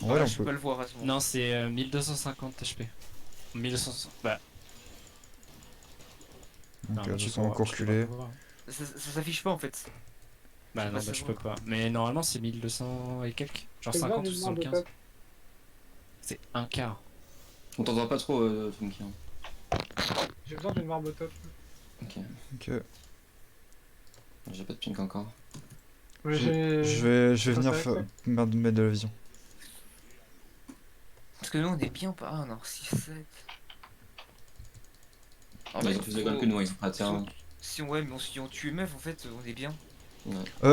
En vrai, Ouais, on je peux peut. pas le voir à ce moment. Non, c'est 1250 HP. 1200. Bah, Donc, non, de tu toute façon, pourras- encore tu pourras reculer. voir. Ça s'affiche pas en fait. Bah non, pas bah je savoir. peux pas. Mais normalement, c'est 1200 et quelques. Genre J'ai besoin 50 ou d'une barre de 75. top. C'est un quart. On t'entend pas trop, Funky. Hein. J'ai besoin d'une barbe top. Ok. Ok. J'ai pas de pink encore. Ouais, Je vais Ça venir s'arrête, mettre de la vision. Parce que nous on est bien pas. Ah non, 6-7. En Ils ont plus de gold que nous, ils sont prêts à terre. Si on, ouais, mais si on tue MF en fait, on est bien.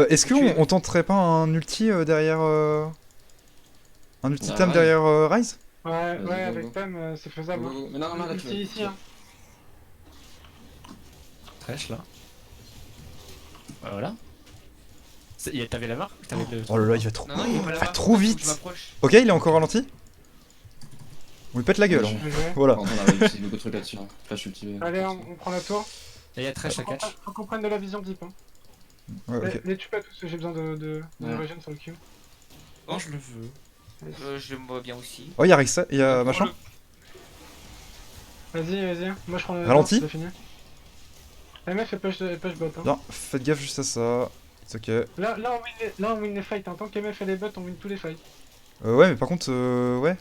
Est-ce Tu qu'on es- on tenterait pas un ulti derrière. Un ulti Ah, tam ouais. derrière Rise? Ouais, Vas-y, ouais, go, avec go. Tam, c'est faisable. Go, go, go. Mais non, là, tu Ulti ici, hein. Trèche là. Bah, voilà. T'avais la marque? T'avais le. Oh là là, il va trop. Non, non, il est pas va là-bas. trop Faut que vite. Je m'approche. Ok, il est encore ralenti. On lui pète la gueule. Ouais, hein. Je vais. Voilà. Par contre, on a réussi beaucoup de trucs là-dessus. Hein. Flash ulti. Allez, on prend la tour. Et il y a Trèche à catch. Faut qu'on prenne de la vision deep. Hein. Ouais, ok. Les tue pas tous, j'ai besoin de Ouais. regen sur le Q. Oh, je le veux. Je me vois bien aussi. Oh, il y a Rex, il y a machin. Vas-y, moi je prends le. Ralenti. C'est fini. MF et push bot. Hein. Non, faites gaffe juste à ça. C'est ok. Là, on win les fights. Hein. Tant qu'MF et les bots, on win tous les fights. Ouais, mais par contre, ouais.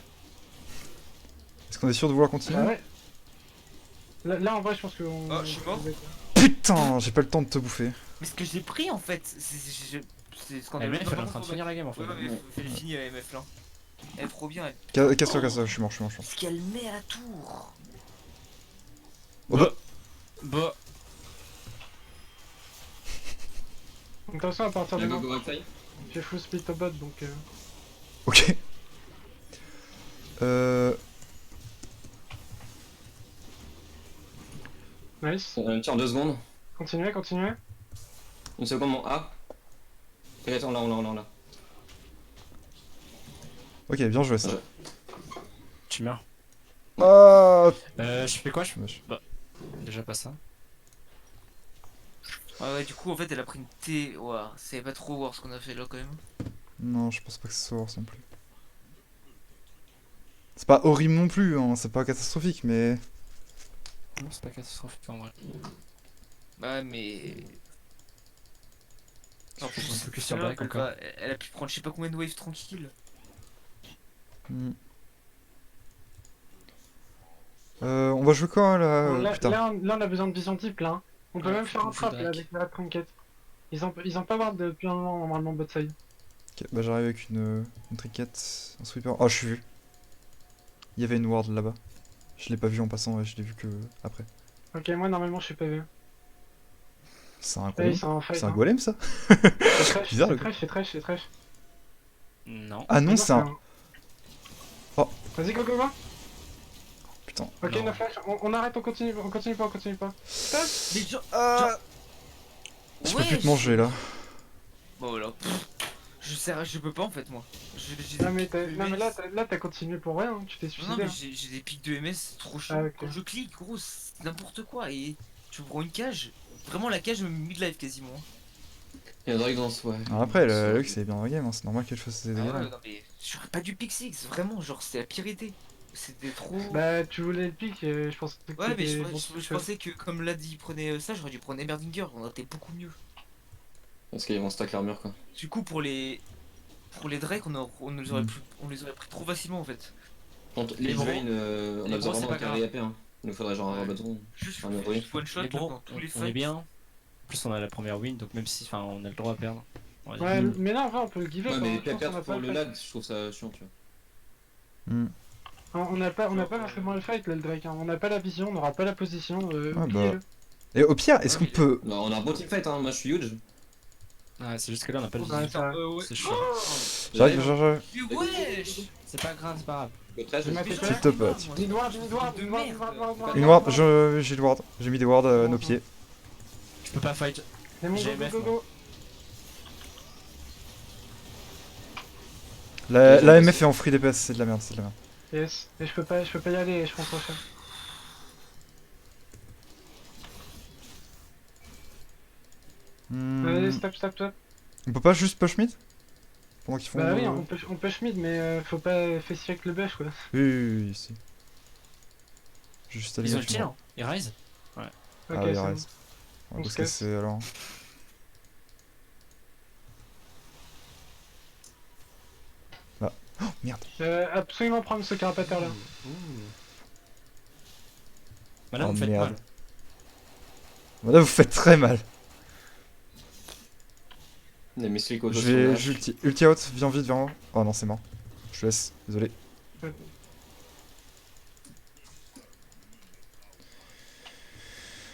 Est-ce qu'on est sûr de vouloir continuer? Ah ouais. Là, en vrai, je pense que. Ah, je suis mort. Putain, j'ai pas le temps de te bouffer. Mais ce que j'ai pris en fait, c'est scandaleux. MF, elle est en train de finir la game en fait. Ouais, ouais, fais le finir MF là. Elle est trop bien. Elle. Casse-toi, casse-toi, je suis mort, je suis mort. Ce qu'elle met à la tour. Oh bah. Bah, Donc, attention, à partir de Go, maintenant, go, go, j'ai full split au bot donc. Ok. Nice. Tiens, en 2 secondes. Continuez. Une seconde, mon A. Et attends, là, on l'a. Ok, bien joué ça. Ouais. tu meurs. Ah. Je fais quoi? Dommage. Déjà pas ça. Ouais, du coup en fait elle a pris une T. Ouah, c'est pas trop voir ce qu'on a fait là quand même. Non, je pense pas que ce soit worse non plus. C'est pas horrible non plus, hein, c'est pas catastrophique, mais. Non, c'est pas catastrophique en vrai. Bah mais. Je fais un focus sur elle, Break encore. elle a pu prendre je sais pas combien de waves tranquille. Hmm. On va jouer quoi là Bon, là, putain. là, on a besoin de vision type là. Hein. On peut Ouais, même faire un faut trap jouer là, Drake. avec la trinket. Ils ont pas ward depuis un moment normalement bot side. Ok, bah j'arrive avec une triquette, un sweeper. Oh, je suis vu. Il y avait une ward là-bas. Je l'ai pas vu en passant, je l'ai vu que après. Ok, moi normalement je suis pas vu. C'est un Là, golem. ils sont en fight. C'est un hein. golem ça? C'est trash, Bizarre, c'est le trash, c'est trash. Non. Ah non, c'est un. Oh. Vas-y, go. Putain. Ok, Non. no flash, on arrête, on continue pas. Stop. Les gens. Je peux plus te manger là. Bon voilà. Je peux pas en fait moi. Non mais, là t'as continué pour rien, hein. Tu t'es Non, suicidé. mais hein. j'ai des pics de MS trop chaud. Ah, ok. Quand je clique, gros, c'est n'importe quoi. Et tu prends une cage. Vraiment, la cage me mid-life quasiment. Il y a Drake dans ce, ouais. Alors après, le Lux c'est bien dans le game, hein, c'est normal qu'elle fasse ses Ah dégâts. ouais, non, mais j'aurais pas du pick 6, vraiment, genre, c'est la pire idée. C'était trop. Bah tu voulais le pick, je pense que ouais, mais c'était bon, je pensais que, comme l'a dit, il prenait ça, j'aurais dû prendre Emerdinger, on aurait été beaucoup mieux. Parce qu'ils vont stack l'armure, quoi. Du coup, pour les Drake, on les aurait pris trop facilement en fait. Contre les Les bros- Vayne, on les a besoin bros, c'est vraiment pas d'un carry AP. Hein. Il nous faudrait genre un Ouais. Robotron. Juste, Ah, mais oui. juste one shot Les bros, dans tous les on est fights. bien. En plus, on a la première win, donc même si, enfin, on a le droit à perdre. On va dire. Ouais, mais là en vrai on peut le give up. Ouais, mais hein, je pense qu'on perdre a pas pour le fight. lag, je trouve ça chiant, tu vois. Hmm. On n'a pas forcément le fight là le Drake, hein. On n'a pas la vision, on n'aura pas la position. bah. oubliez-le. Et au pire, est-ce qu'on Ouais, peut. Non, on a un bon teamfight, hein. Moi je suis huge. Ouais, c'est juste que là, on a pas le Ouais, vision. ça- Ouais. C'est chaud. J'arrive, j'arrive. Mais wesh. C'est pas grave, c'est pas grave. Le trash, Je je m'appelle suis pas. S'il te plaît. Need ward. Une ward, j'ai le ward. J'ai mis des wards à nos pieds. Je peux pas fight. Démon, J'ai go, MF, go, go. La MF est en free DPS, c'est de la merde, c'est de la merde. Yes. Et je peux pas y aller, je prends trop cher. Allez, stop. On peut pas juste push mid? Pendant qu'ils font... Bah oui, on peut mid, mais faut pas faire avec le bush quoi. Oui, si. Juste aller Ils ont mettre ulti une- là. Ils rise. Ok, Ah oui, c'est bon. reste. On va On se se casse. casser alors. Là. Oh merde. Absolument prendre ce carapateur là. Madame, Oh, vous faites merde. mal. Voilà, vous faites très mal. On a mis Slick au Je dos vais sur Nash. ulti out, viens vite vers moi. Oh non, c'est mort. Je te laisse, désolé.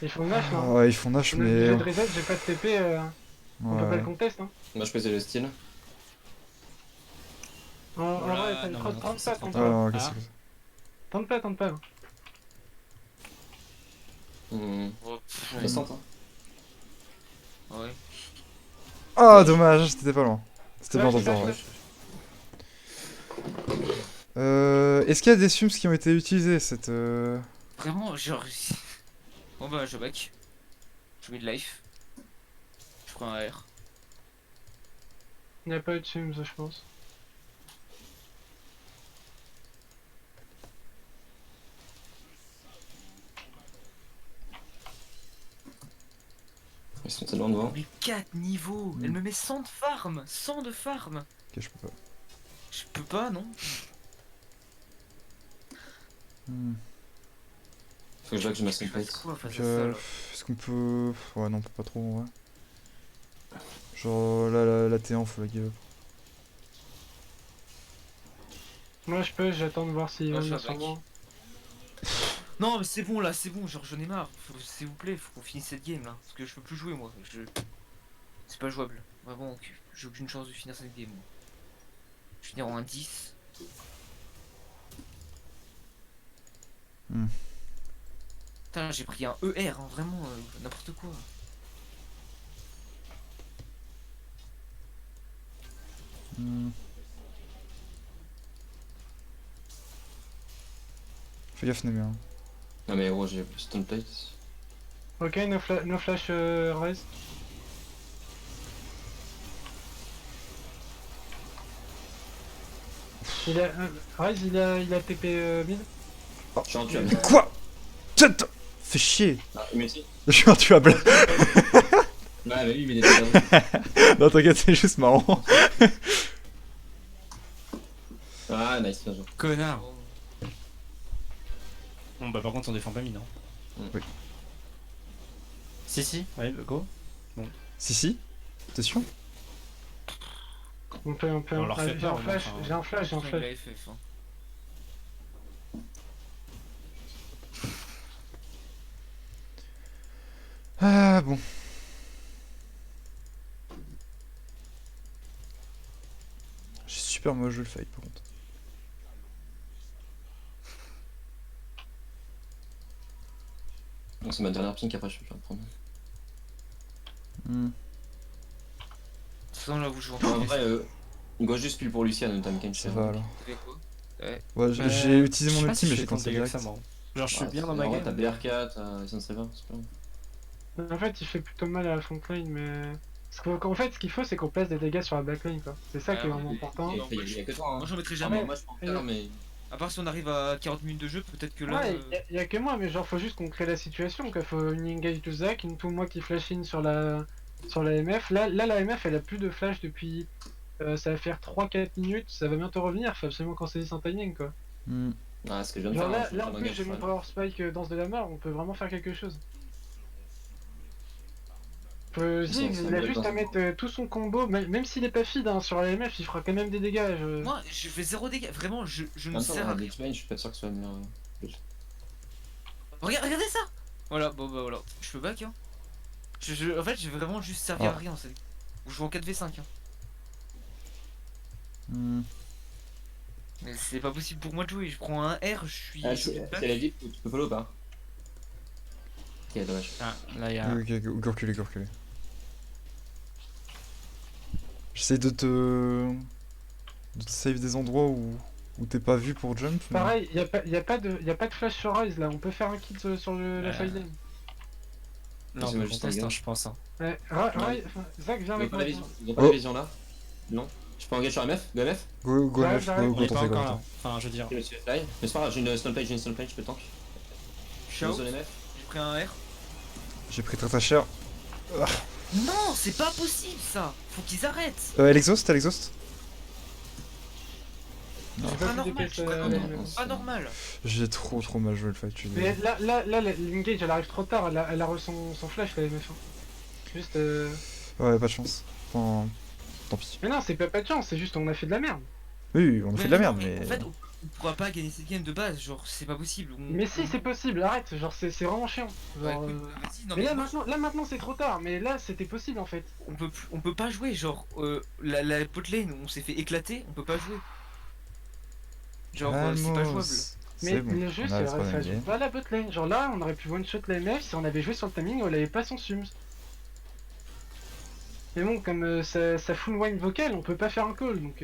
Ils font Nash là. Ouais, ils font Nash, On est mais. obligé de reset, j'ai pas de TP, on peut pas Ouais. le contest hein. Moi je faisais le style. En Voilà, vrai, t'as non, trop non, tente c'est pas, trop tente Ah pas. non, qu'est-ce Ah. que c'est? Tente pas. Oh, pff, Ça se tente, hein. ouais. Ah, dommage, c'était pas loin. C'était bien Ouais, dans le temps, flash, ouais. Est-ce qu'il y a des sums qui ont été utilisés cette. Vraiment, genre. Bon bah, je back. Je mets de life. Je prends un R. Il n'y a pas eu de sims, je pense. Ils sont tellement devant. Mais 4 niveaux. Elle me met 100 de farm. 100 de farm. Ok, je peux pas. Je peux pas, non. Faut que je que je me Je fais fight. quoi face à Donc, ça là est-ce qu'on peut. Ouais, non, on peut pas trop en vrai. Genre là, la T1, faut la give up. Moi je peux, j'attends de voir s'il Moi, va je venir suis sur back. moi. Non, mais c'est bon là, c'est bon. Genre, j'en ai marre. S'il vous plaît, faut qu'on finisse cette game là. Parce que je peux plus jouer moi. C'est pas jouable. Vraiment, j'ai aucune chance de finir cette game. Moi. Je vais finir en 1-10. Hmm. Putain, j'ai pris un ER, hein, vraiment, n'importe quoi. Fais gaffe, Némé. Hein. Non mais gros, j'ai stun plate. Ok, no flash rise. Rise, il a TP mid. Je suis intuable. Quoi? Putain, fais chier. Ah, Messi. Je suis intuable. Ouais, mais lui, il met des dégâts. Non, t'inquiète, c'est juste marrant. Ah, nice, bien joué. Connard. Bon bah par contre on défend pas mine, hein. Oui. Si, ouais, go. Si, t'es sûr? On peut. On leur fait J'ai un peur, flash, enfin. j'ai un flash. Putain, il a FF, hein. Ah bon. J'ai super mal joué le fight par contre. Bon, c'est ma dernière pink, après je peux faire le premier. Hmm. De toute façon, là, vous jouez En encore. vrai, go juste pile pour Lucian, Tam Kench. Ça va alors. Vous avez quoi Ouais. Ouais, j'ai utilisé Je sais mon pas ulti, si mais je j'ai fais tant de cancel dégâts que direct. ça, moi. Genre je suis bien dans ma T'as game. BRK, t'as Essence River, c'est pas grave. En fait, il fait plutôt mal à la front lane, mais. En fait, ce qu'il faut, c'est qu'on place des dégâts sur la backline, quoi. C'est ça qui est Ah, vraiment oui. important. Il y a que toi, hein. Moi, j'en mettrai Ah, jamais. moi je peux en faire, mais. À part si on arrive à 40 minutes de jeu, peut-être que là. Ouais, y a que moi, mais genre, faut juste qu'on crée la situation, quoi. Faut une engage de Zach, une tout moi qui flash in sur la MF. Là, la MF, elle a plus de flash depuis. Ça va faire 3-4 minutes, ça va bientôt revenir. Faut absolument qu'on saisisse un timing, quoi. Hmm. Ah, ce que je viens de Genre faire. là, hein, je là vais en faire plus, un j'ai mon gage, Power Spike Danse de la mort, on peut vraiment faire quelque chose. Ziggs, ça il me a donne juste pas. à mettre tout son combo, même s'il est pas feed hein, sur la MF, il fera quand même des dégâts. Moi, je fais 0 dégâts. Vraiment, je En ne même temps, sers à avec rien. X-Men, je suis pas sûr que ce soit le meilleur. Regardez ça. Voilà, bon bah voilà. Je peux back, hein. En fait, j'ai vraiment juste servi à Ah. rien. Je joue en 4v5, hein. Hmm. Mais c'est pas possible pour moi de jouer. Je prends un R, je suis. Ah, je suis back. c'est la vie, tu peux follow ou pas? Ok, dommage. Ah, là il y a. Ok, go reculer, go reculer. J'essaie de te. de te save des endroits où t'es pas vu pour jump. mais- Pareil, y a pas de flash sur Rise là, on peut faire un kit sur la side lane. Non, Laissez-moi on juste un conteste, gars. hein, je pense. Hein. Ouais, Zach, viens Ils ont avec pas moi. la vision. Ils ont Oh. pas la vision là. Non. Je peux engager sur MF. Go MF. Go J'arrive, MF, j'arrive. go On est pas tenter, go encore là. tenter. Enfin, je veux dire. Je me suis fly. Mais c'est pas grave, j'ai une stun plate, je peux tank. Je Je suis suis out, zone MF. j'ai pris un R. J'ai pris très cher. Non, c'est pas possible ça. Faut qu'ils arrêtent. Elle exhaust, elle exhaust. J'ai C'est pas pas pu normal, DPS, c'est pas non, normal. non, Pas normal. J'ai trop mal joué le fight. je suis désolé. Mais là, l'engage elle arrive trop tard, elle a reçu son flash la MF. Juste. Ouais, pas de chance. Enfin, tant pis. Mais non, c'est pas de chance, c'est juste on a fait de la merde. Oui, on a fait de la merde, non, mais. En fait, on pourra pas gagner cette game de base, genre c'est pas possible. Mais si, c'est possible, arrête, genre c'est vraiment chiant. Ouais, Genre, vas-y, non, mais mais là moi, maintenant c'est trop tard, mais là c'était possible en fait. on peut pas jouer, genre la bot lane, on s'est fait éclater, on peut pas jouer. Genre c'est pas jouable. Mais C'est bon, le jeu on a la ça troisième joue game. pas la bot lane. Genre là on aurait pu one shot la MF si on avait joué sur le timing où elle avait pas son sums. Mais bon, comme ça full wine vocal, on peut pas faire un call donc.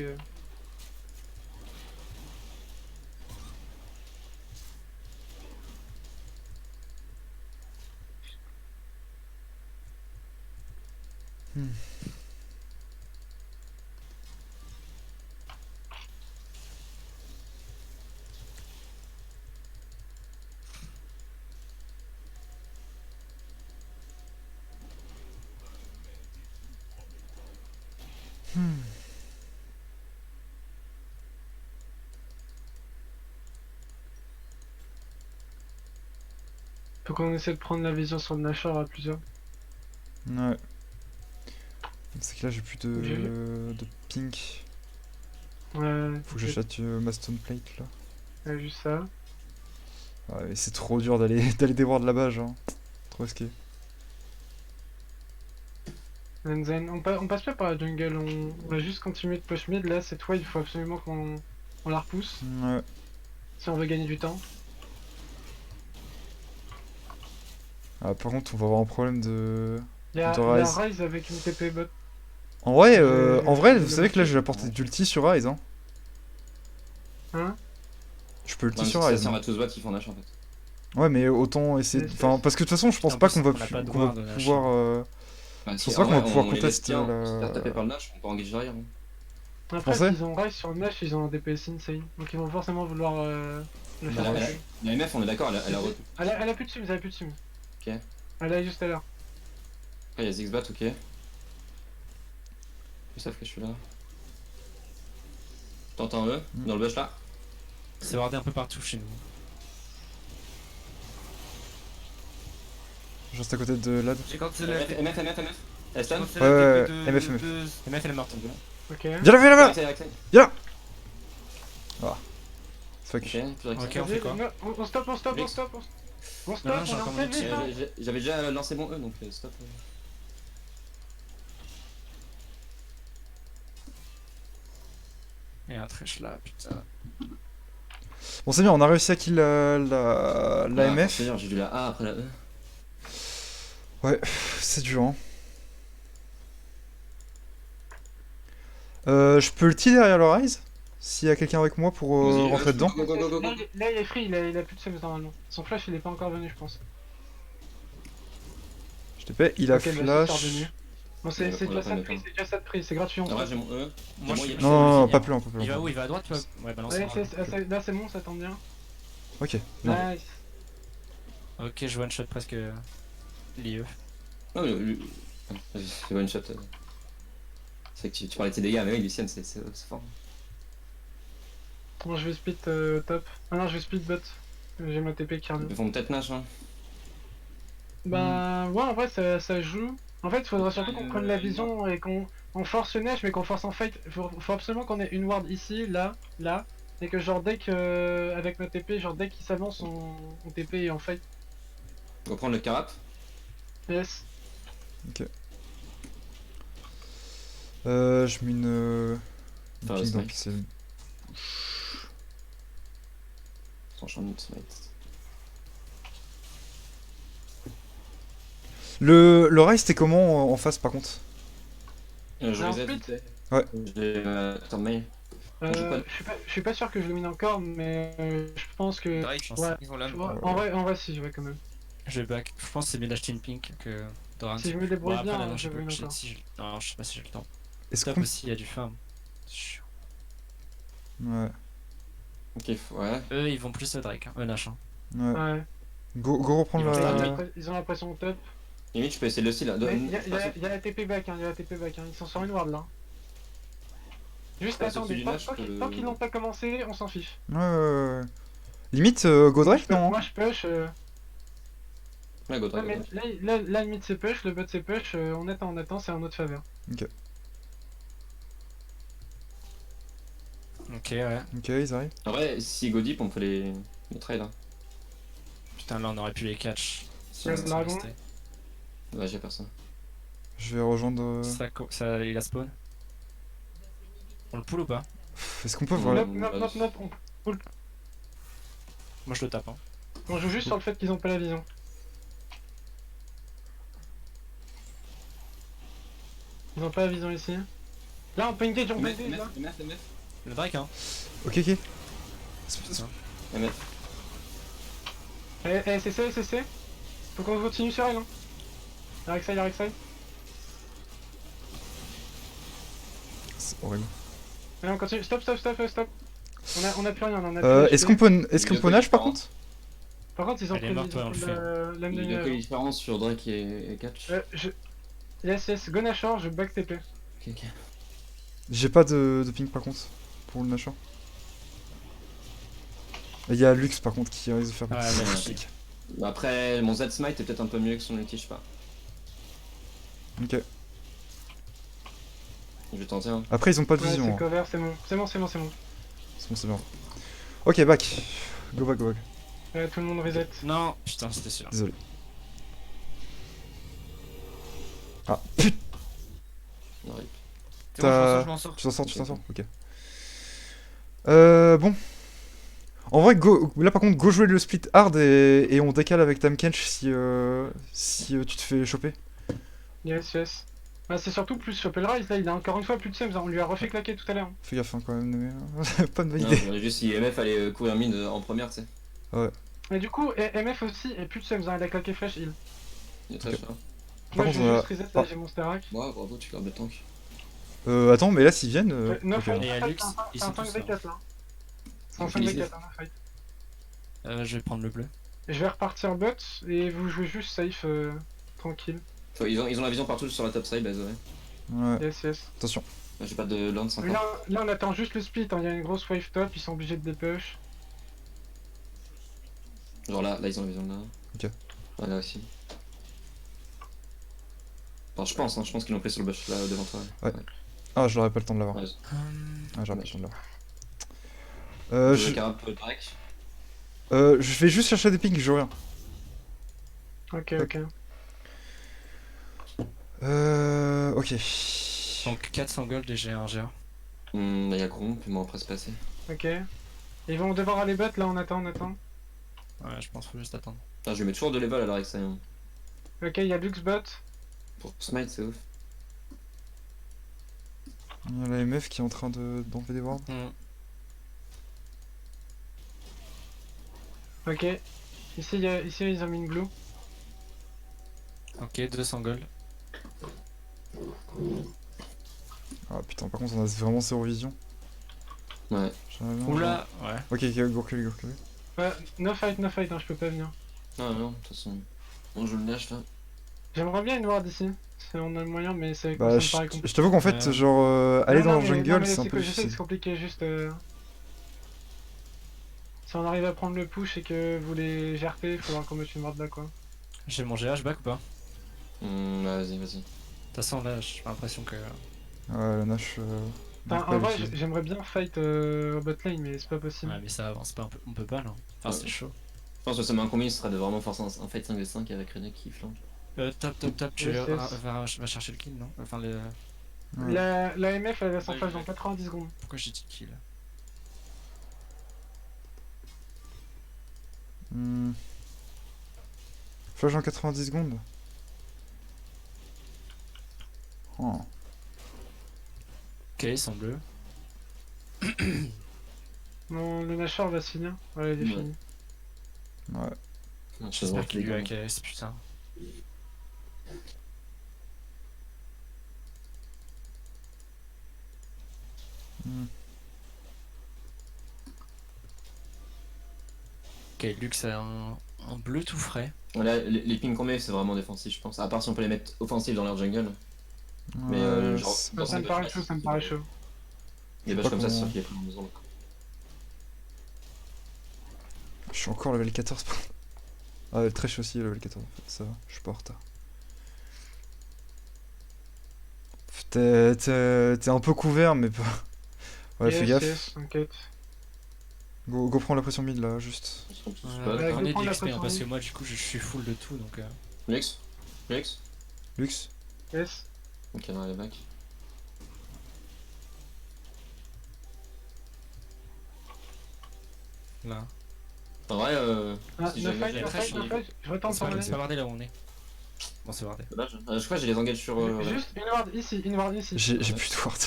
Faut qu'on essaie de prendre la vision sur le Nashor à plusieurs. Ouais. C'est que là j'ai plus J'ai de pink. Ouais, Faut que j'achète ma stone plate là. ouais, juste ça. Ouais, mais c'est trop dur d'aller déward là-bas, genre. Trop risqué. Zen, on passe pas par la jungle, on va juste continuer de push mid. Là, cette fois, il faut absolument qu'on la repousse Ouais. si on veut gagner du temps. Ah, par contre, on va avoir un problème de. Il y a De Rise. Rise. Avec une TP bot. En vrai, Je- vous savez que là j'ai la portée d'ulti sur Rise, hein. Hein? Je peux ulti Non, mais sur ça Rise. sert hein. à tous bot, ils font Nash en fait. Ouais, mais autant essayer. Enfin, parce que de toute façon, je pense En pas plus, qu'on va, on a pas de qu'on va ward de Nash. pouvoir. Bah, C'est pour ça qu'on va pouvoir contester la... la- Si t'es tapé par le Nash, on peut engager derrière. Hein. Après, pensez s'ils ont Rise sur le Nash, ils ont un DPS insane. Donc ils vont forcément vouloir le faire Elle a- passer. La MF, on est d'accord, elle a re... Elle a plus de sums, elle a plus de sums. Ok. Elle a juste à l'heure. Après, il y a Zigbat, ok. Ils savent que je suis là. T'entends eux, dans le bush là. C'est wardé un peu partout chez nous. Je reste à côté de Lad. J'ai cancel la MF. Elle stun. cancel Ouais, la ouais, TP MF. MF elle est morte. Ok. Viens là, viens là, viens là. Axel. Fuck. Ok, plus Axel. Ok, on fait quoi? Non, on stop, on stop, on Mix. stop. On stop, Non, j'ai on est encore en mon pleine ulti, vite, hein. J'avais déjà lancé mon E donc stop. Et un trash là, putain. Bon, c'est bien, on a réussi à kill la Ah, MF. c'est-à-dire, j'ai dû la A après la E. C'est dur, hein. Je peux ulti derrière le Rise s'il y a quelqu'un avec moi pour Vas-y, rentrer dedans. Go, go, go, go, go. Là, il est free, il a plus de sums normalement. Son flash, il est pas encore venu, je pense. Je t'ai fait, il a Ok, bah, c'est flash. revenu. Bon, c'est On déjà l'a ça pas de mis, prix, hein. c'est déjà ça de prix, c'est gratuit en En vrai, fait. j'ai mon E. Moi, Moi, je il y a- suis- Non, non, non, je pas vais plus loin, pas plus Il va loin. où? Il va à droite, tu vois? Ouais, balance. Ouais, là c'est bon, ça tombe bien. Ok, bien. Nice. Ok, je one shot presque l'IE. Non, mais lui. C'est one shot. C'est que tu parlais de tes dégâts, mais oui, Lucien, c'est fort. Bon, je vais split top. Ah non, je vais split bot. J'ai ma TP qui revient. Ils font peut-être Nash, hein. Bah, ouais, en vrai, ça joue. En fait, il faudra surtout qu'on prenne la vision et qu'on force le Nash, mais qu'on force en fight. Faut absolument qu'on ait une ward ici, là, et que genre dès que, avec notre TP, genre dès qu'il s'avance, on TP et en fight. On va prendre le carap. Yes. Je mets une Faire le ping dans smite. pixel. Franchement, notre smite. Le Rise, c'était comment en face par contre? Je Alors, reset split. vite fait. Ouais. J'ai turn mail. joue pas- Je suis pas sûr que je le mine encore, mais je pense que. Drake, Ouais, ils ont l'âme. tu vois, en vrai, si, je vais quand même. Je vais back. Je pense que c'est mieux d'acheter une pink que Dorant. Si je me débrouille bien, là, non, je j'ai win pas. encore. Non, je sais pas si j'ai le temps. Est-ce Top qu'on... aussi, il y a du farm. C'est chiant. Ouais, Ok, ouais. Eux, ils vont plus Drake, hein. Nash. Hein. ouais. Ouais. Go reprendre Ils vont la... Ils ont l'impression top. Limite, je peux essayer le style là. Mais y a la TP back, hein, y a la TP back, hein. Ils sont sur une ward là. Juste passe au-dessus attendez, du Nash, tant qu'ils n'ont pas commencé, on s'en fiche. Ouais. Limite, go Drake, non? Moi je push. Ouais, go Ouais, Drake, mais go Drake. là, le mid c'est push, le bot c'est push, on attend, c'est en notre faveur. Ok, ouais. Ok, ils arrivent. En vrai, si go deep, on peut les trade. Hein. Putain, là, on aurait pu les catch. Si Ouais, on s'en dragon. restait. Ouais, j'ai personne. Je vais rejoindre... Il a spawn. On le pull ou pas? Est-ce qu'on peut Ouais. voir... Nope, Moi, je le tape. Hein. on joue juste sur le fait qu'ils ont pas la vision. Ils ont pas la vision ici. Là on peut engage, on peut engage là. MF. Le Drake, hein. Ok. MF. SC. Faut qu'on continue sur elle, hein. Rek'Sai. C'est horrible. Allez, on continue. Stop. On a plus rien, on a plus Est-ce HP. qu'on peut nage par contre? Par contre, ils ont Elle est pris morte, ouais, on le fait. l'âme de Il y a nuage. quoi la différence sur Drake et Catch? Yes, go Nashor, je back TP. Ok. J'ai pas de ping par contre, pour le Nashor. Il y a Lux par contre qui risque de faire Ouais, partie. magnifique. Bah après, mon Z Smite est peut-être un peu mieux que son ulti, je sais pas. Ok. Je vais tenter, hein. Après ils ont pas de Ouais, vision. c'est Hein. cover, c'est bon. C'est bon, c'est bien. Ok, back. Go back. Ouais, tout le monde reset. Non, putain, c'était sûr. Désolé. Ah, putain, Non, rip. C'est bon, je m'en sors. tu t'en sors. Ok. Bon. En vrai, là par contre, go jouer le split hard et on décale avec Tamkench si tu te fais choper. Yes. Bah, c'est surtout plus choper le rise, là il a encore une fois plus de sems, hein. On lui a refait claquer tout à l'heure. Fais gaffe hein, quand même, mais, pas de bonne Non, idée. je voudrais juste si MF allait courir mid en première, tu sais. Mais du coup, MF aussi, et plus de sems, hein. Elle a claqué flash heal. Il est très Ok. cher. Moi contre, je vais on a- juste reset, là j'ai mon Starak. Ouais, bravo, tu gardes le tank. Attends, mais là s'ils viennent. No ok. fight, Et no Alux, fight, ils c'est un sont tous 5v4 là. C'est un Ok, 5v4, no fight. Je vais prendre le bleu. Je vais repartir bot, et vous jouez juste safe, tranquille. Ils ont la vision partout sur la top side, by the way. Ouais, Yes. attention. J'ai pas de lance Mais encore. là on attend juste le split, hein. Il y a une grosse wave top, ils sont obligés de dépush. Genre là, ils ont la vision là. Ok. Ouais, là aussi. Enfin, je pense qu'ils l'ont pris sur le bush là devant toi. Ah, j'aurais pas le temps de l'avoir. Ouais. Ah, j'aurais pas le temps de l'avoir. Je carab le Drake. Je vais juste chercher des pings, je rien. Ok. Ok. Donc 400 gold et j'ai un GA. Bah y'a Gromp, ils m'ont presque passé. Ok. Ils vont devoir aller bot, là on attend. Ouais, je pense qu'il faut juste attendre. Ah, je lui mets toujours de level à l'Arexa. Hein. Ok, il y a Lux bot. Pour Smite, c'est ouf. Il y a la MF qui est en train d'enlever des wards. Ok. Ici ils ont mis une blue. Ok, 200 gold. Ah putain, par contre, on a vraiment zéro vision. Ouais. Oula, ouais. Ok, go reculer. No fight, hein, je peux pas venir. Non, de toute façon. Bon, je le lâche là. J'aimerais bien une ward ici. Si on a le moyen, mais c'est Bah, ça me paraît compliqué. je t'avoue qu'en fait, genre, aller dans le jungle, c'est un peu Je sais que difficile. c'est compliqué, juste. Si on arrive à prendre le push et que vous les GRT, il faudra qu'on mette une ward là quoi. J'ai mon GA, je back ou pas? Vas-y. De toute façon, là, j'ai l'impression que. Ouais, la Nash. Enfin, pas en vrai, l'utiliser. j'aimerais bien fight au bot lane, mais c'est pas possible. Ouais, mais ça avance pas, on peut pas là. Enfin, Ouais. c'est chaud. Je pense que ça met un combi, ce serait de vraiment forcer un fight 5v5 avec René qui flanque. Top, tu Yes. va chercher le kill, non? Enfin, le. Ouais. La MF elle va s'en Ouais, flash je dans vais. 90 secondes. Pourquoi j'ai dit kill? Flash en 90 secondes. Oh. Ok, ils sont bleus. Non, le Nashor va se finir. Ouais, il est Ouais. fini. Ouais. J'espère qu'il lui a KS, putain. Hmm. Ok, Lux a un bleu tout frais. Là, les pings qu'on met, c'est vraiment défensif, je pense. À part si on peut les mettre offensifs dans leur jungle. Mais Ouais, genre, c'est- dans Ça ces me paraît buffs-là, chaud, ça me c'est paraît des- chaud. Des Je sais buffs pas comme ça, c'est comment- sûr qu'il est pris en maison. Je suis encore level 14. Ah, le Thresh aussi, level 14 en fait, ça va, je suis pas en retard. T'es un peu couvert, mais pas. Ouais, fais Yes, gaffe. yes, t'inquiète. Go prends la pression mid là, juste. Ils sont tous Ouais, bas, ouais, là. go prenez de prendre la l'XP, hein, pression. parce que moi, du coup, je suis full de tout, donc... Lux Lux Lux. Yes. Ok, on a les bacs. Là. En vrai, Ah, si no jamais fight, j'ai no la fight, trash, no fight. Je retourne sur C'est pas la bardé là où on est. Bon, c'est bardé. dommage. Je crois que j'ai les engage sur. Juste inward ici, inward ici. J'ai plus de ward.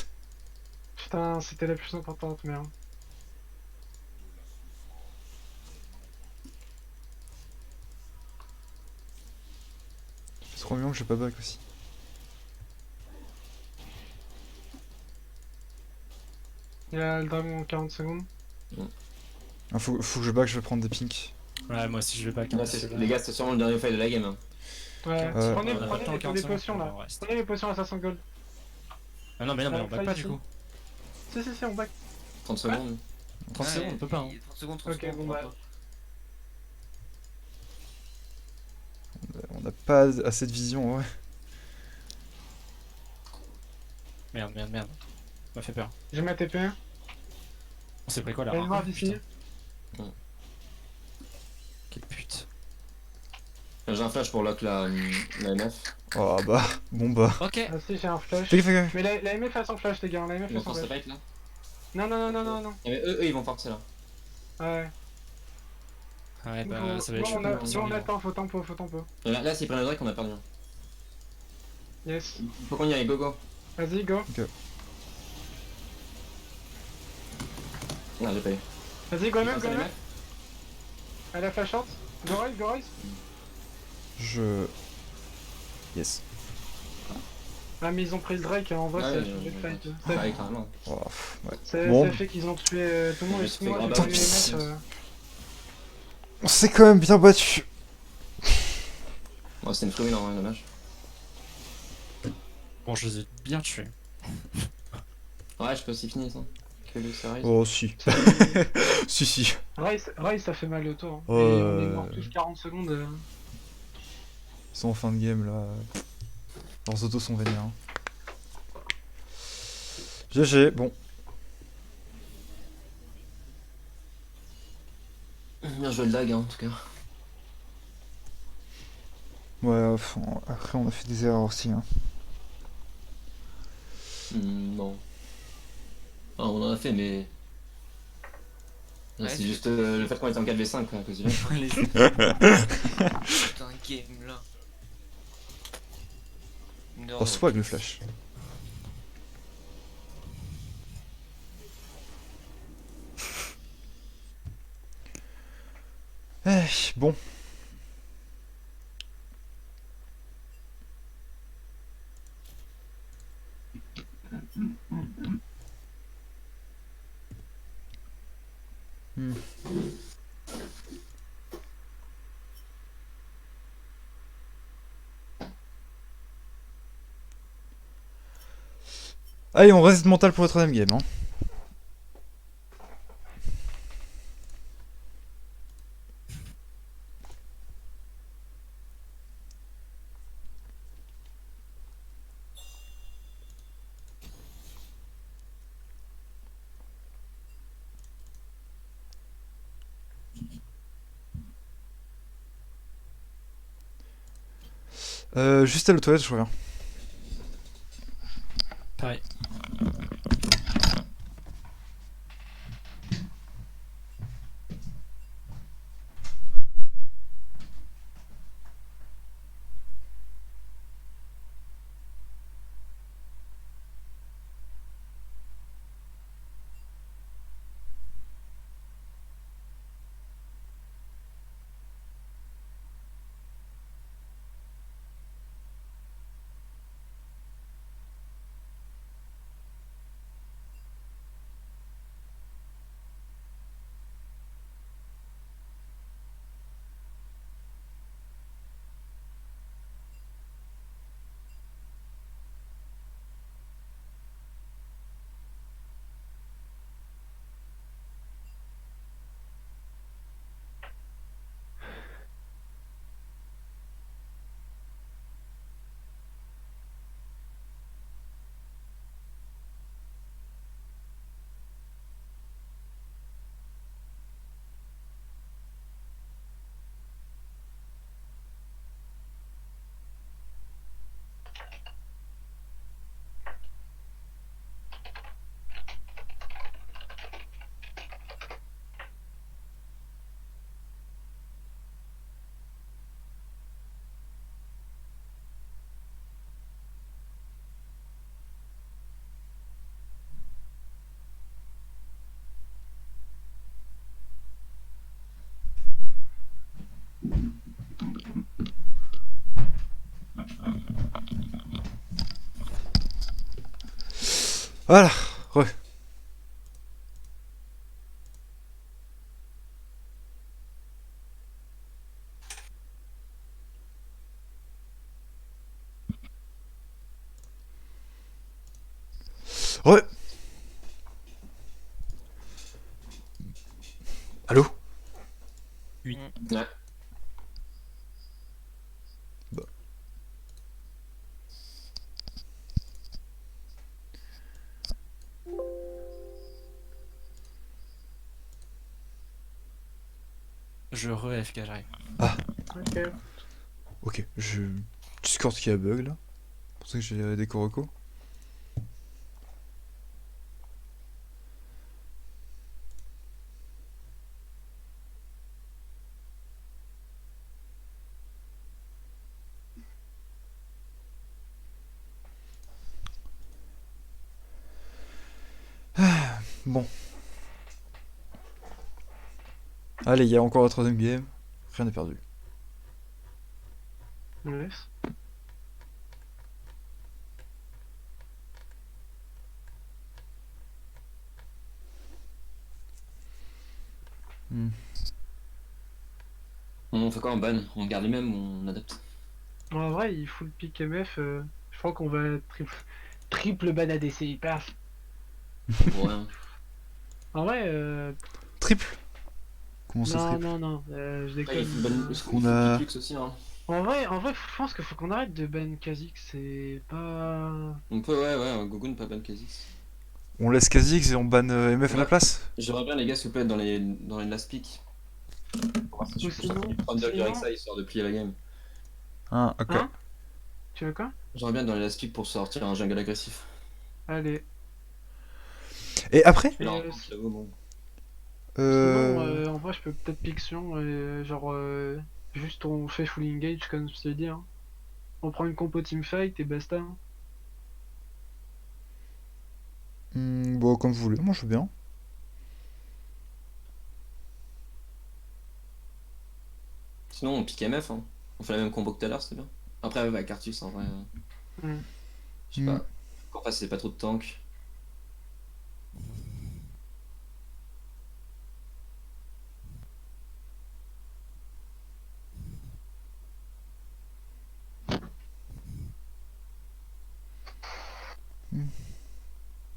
Putain, c'était la plus importante, merde. C'est trop mignon que j'ai pas back aussi. Il y a le dragon en 40 secondes. Ah, faut que je back, je vais prendre des pinks. Ouais, moi aussi, je vais pas. Là, les gars, c'est sûrement le dernier fight de la game. Hein. Ouais, Ouais. prenez, On a pas le temps, prenez 40 les secondes, potions on là. va en reste. Prenez les potions à 500 gold. Ah non, mais on back pas du ici. coup. Si, on back. 30 secondes. 30 secondes, on peut pas. Hein. 30 secondes, 30 Ok, secondes. bon, on bah. va pas. On a pas assez de vision, ouais. Merde. Ça m'a fait peur. J'ai ma TP. On s'est pris quoi là Il y a une ward putain. ici. Quelle pute. J'ai un flash pour lock la MF. Oh bah, bon bah. Ok. Ah si, j'ai un flash. Fais gaffe. Mais la MF a son flash, les gars. La MF Ils a vont son force flash. fight là. Non. Ah, mais eux, ils vont forcer là. Ouais. Ouais, bah ça va être Bon, chaud. on attend, faut tempo. Là, s'ils prennent le Drake, on a perdu. Yes. Faut qu'on y aille, go. Vas-y, go. Non, j'ai pas eu. Vas-y, go Ils même, passent go à même. MF. Elle a flashante. Go Royce. Je. Yes. Ah, mais ils ont pris le Drake, en vrai, Ah ça a ouais, changé de fight. Ouais, carrément. Oh, pff, ouais. Ça Bon. fait qu'ils ont tué tout le monde Je et sais tout moi, pas, j'ai tant pas eu pis. les MF. On s'est quand même bien battu. Bon, c'était une free win en vrai, dommage. Bon, je les ai bien tués. Ouais, je peux aussi finir ça. Que le Cerise. Oh, si. si. Royce, ça fait mal au tour. Hein. Ouais. Et on est mort tous 40 secondes. Ils sont en fin de game là. Leurs autos sont vénères. Hein. GG, bon. Bien joué le lag, hein, en tout cas. Ouais, après on a fait des erreurs aussi. Hein. Non. Ah, on en a fait, mais. Ouais, c'est c'est- juste le fait qu'on était en 4v5 quoi, à cause du lag. Putain, game là. Non, Oh, swag le flash. Bon. Hmm. Allez, on reste mental pour le troisième game. Hein. Juste à l'autoilette, je reviens. Pareil. Voilà, re. Re. Allô? Oui. Ouais. Je re-FK, j'arrive. Ok. Ok, je... Discord qui a bug là. C'est pour ça que j'ai des correcos. Bon. Allez, il y a encore la troisième game. Rien n'est perdu. Yes. Hmm. On fait quoi en ban? On garde les mêmes ou on adapte? En vrai, il full pick MF. Je crois qu'on va triple ban ADC, paf. Pour rien. En vrai, Triple? Comment ça non, triple? non, non, je Après, il déconne. faut ban. Il On faut a- Pitlux aussi, hein. En vrai, je pense qu'il faut qu'on arrête de ban Kha'Zix, c'est pas... On peut, ouais, Gogun, pas ban Kha'Zix. On laisse Kha'Zix et on banne MF à la Ouais. place? J'aimerais bien, les gars, s'il vous plaît, dans les last pick. Pour voir si je Ou peux sinon, sortir du Thunder du sinon- Rexa histoire de plier la game. Ah, ok. Hein? Tu veux quoi? J'aimerais bien dans les last pick pour sortir un jungle agressif. Allez. Et après? Et, Et là, en tant que j'avoue, bon. sinon, Euh... en vrai, je peux peut-être Pixion, genre, juste on fait full engage, comme je t'ai dit, hein. On prend une compo teamfight et basta, hein. Bon, comme vous voulez, moi je veux bien. Sinon, on pique MF, hein. On fait la même combo que tout à l'heure, c'est bien. Après, avec Artus, en vrai. Hmm. Je sais Hmm. pas. En face, c'est pas trop de tank.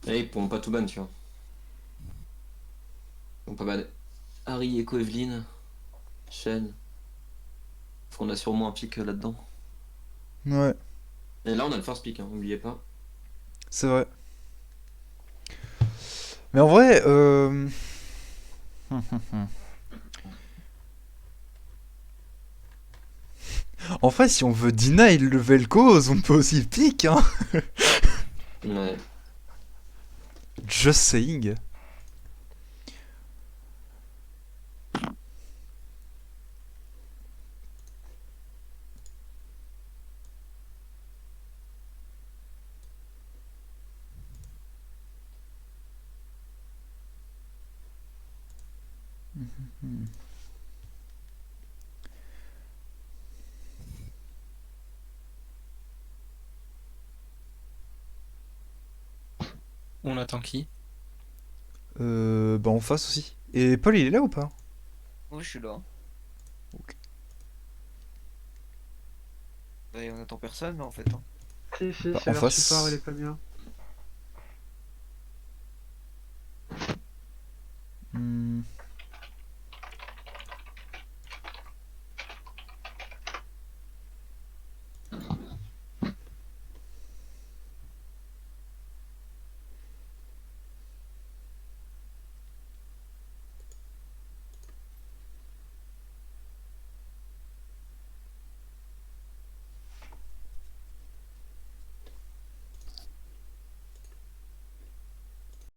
Et ils pourront pas tout ban, tu vois. On peut ban Harry, Echo, Evelyn, Shen. Faut qu'on a sûrement un pick là-dedans. Ouais, Et là, on a le first pick, hein, oubliez pas. c'est vrai. Mais en vrai, en fait, si on veut deny le level cause, on peut aussi pick, hein. Ouais. Just saying. On attend qui? Bah en face aussi. Et Paul, il est là ou pas? Oui, je suis là. Ok. Et on attend personne, là, en fait, hein. Si, Bah, c'est en leur support, il est face. pas bien.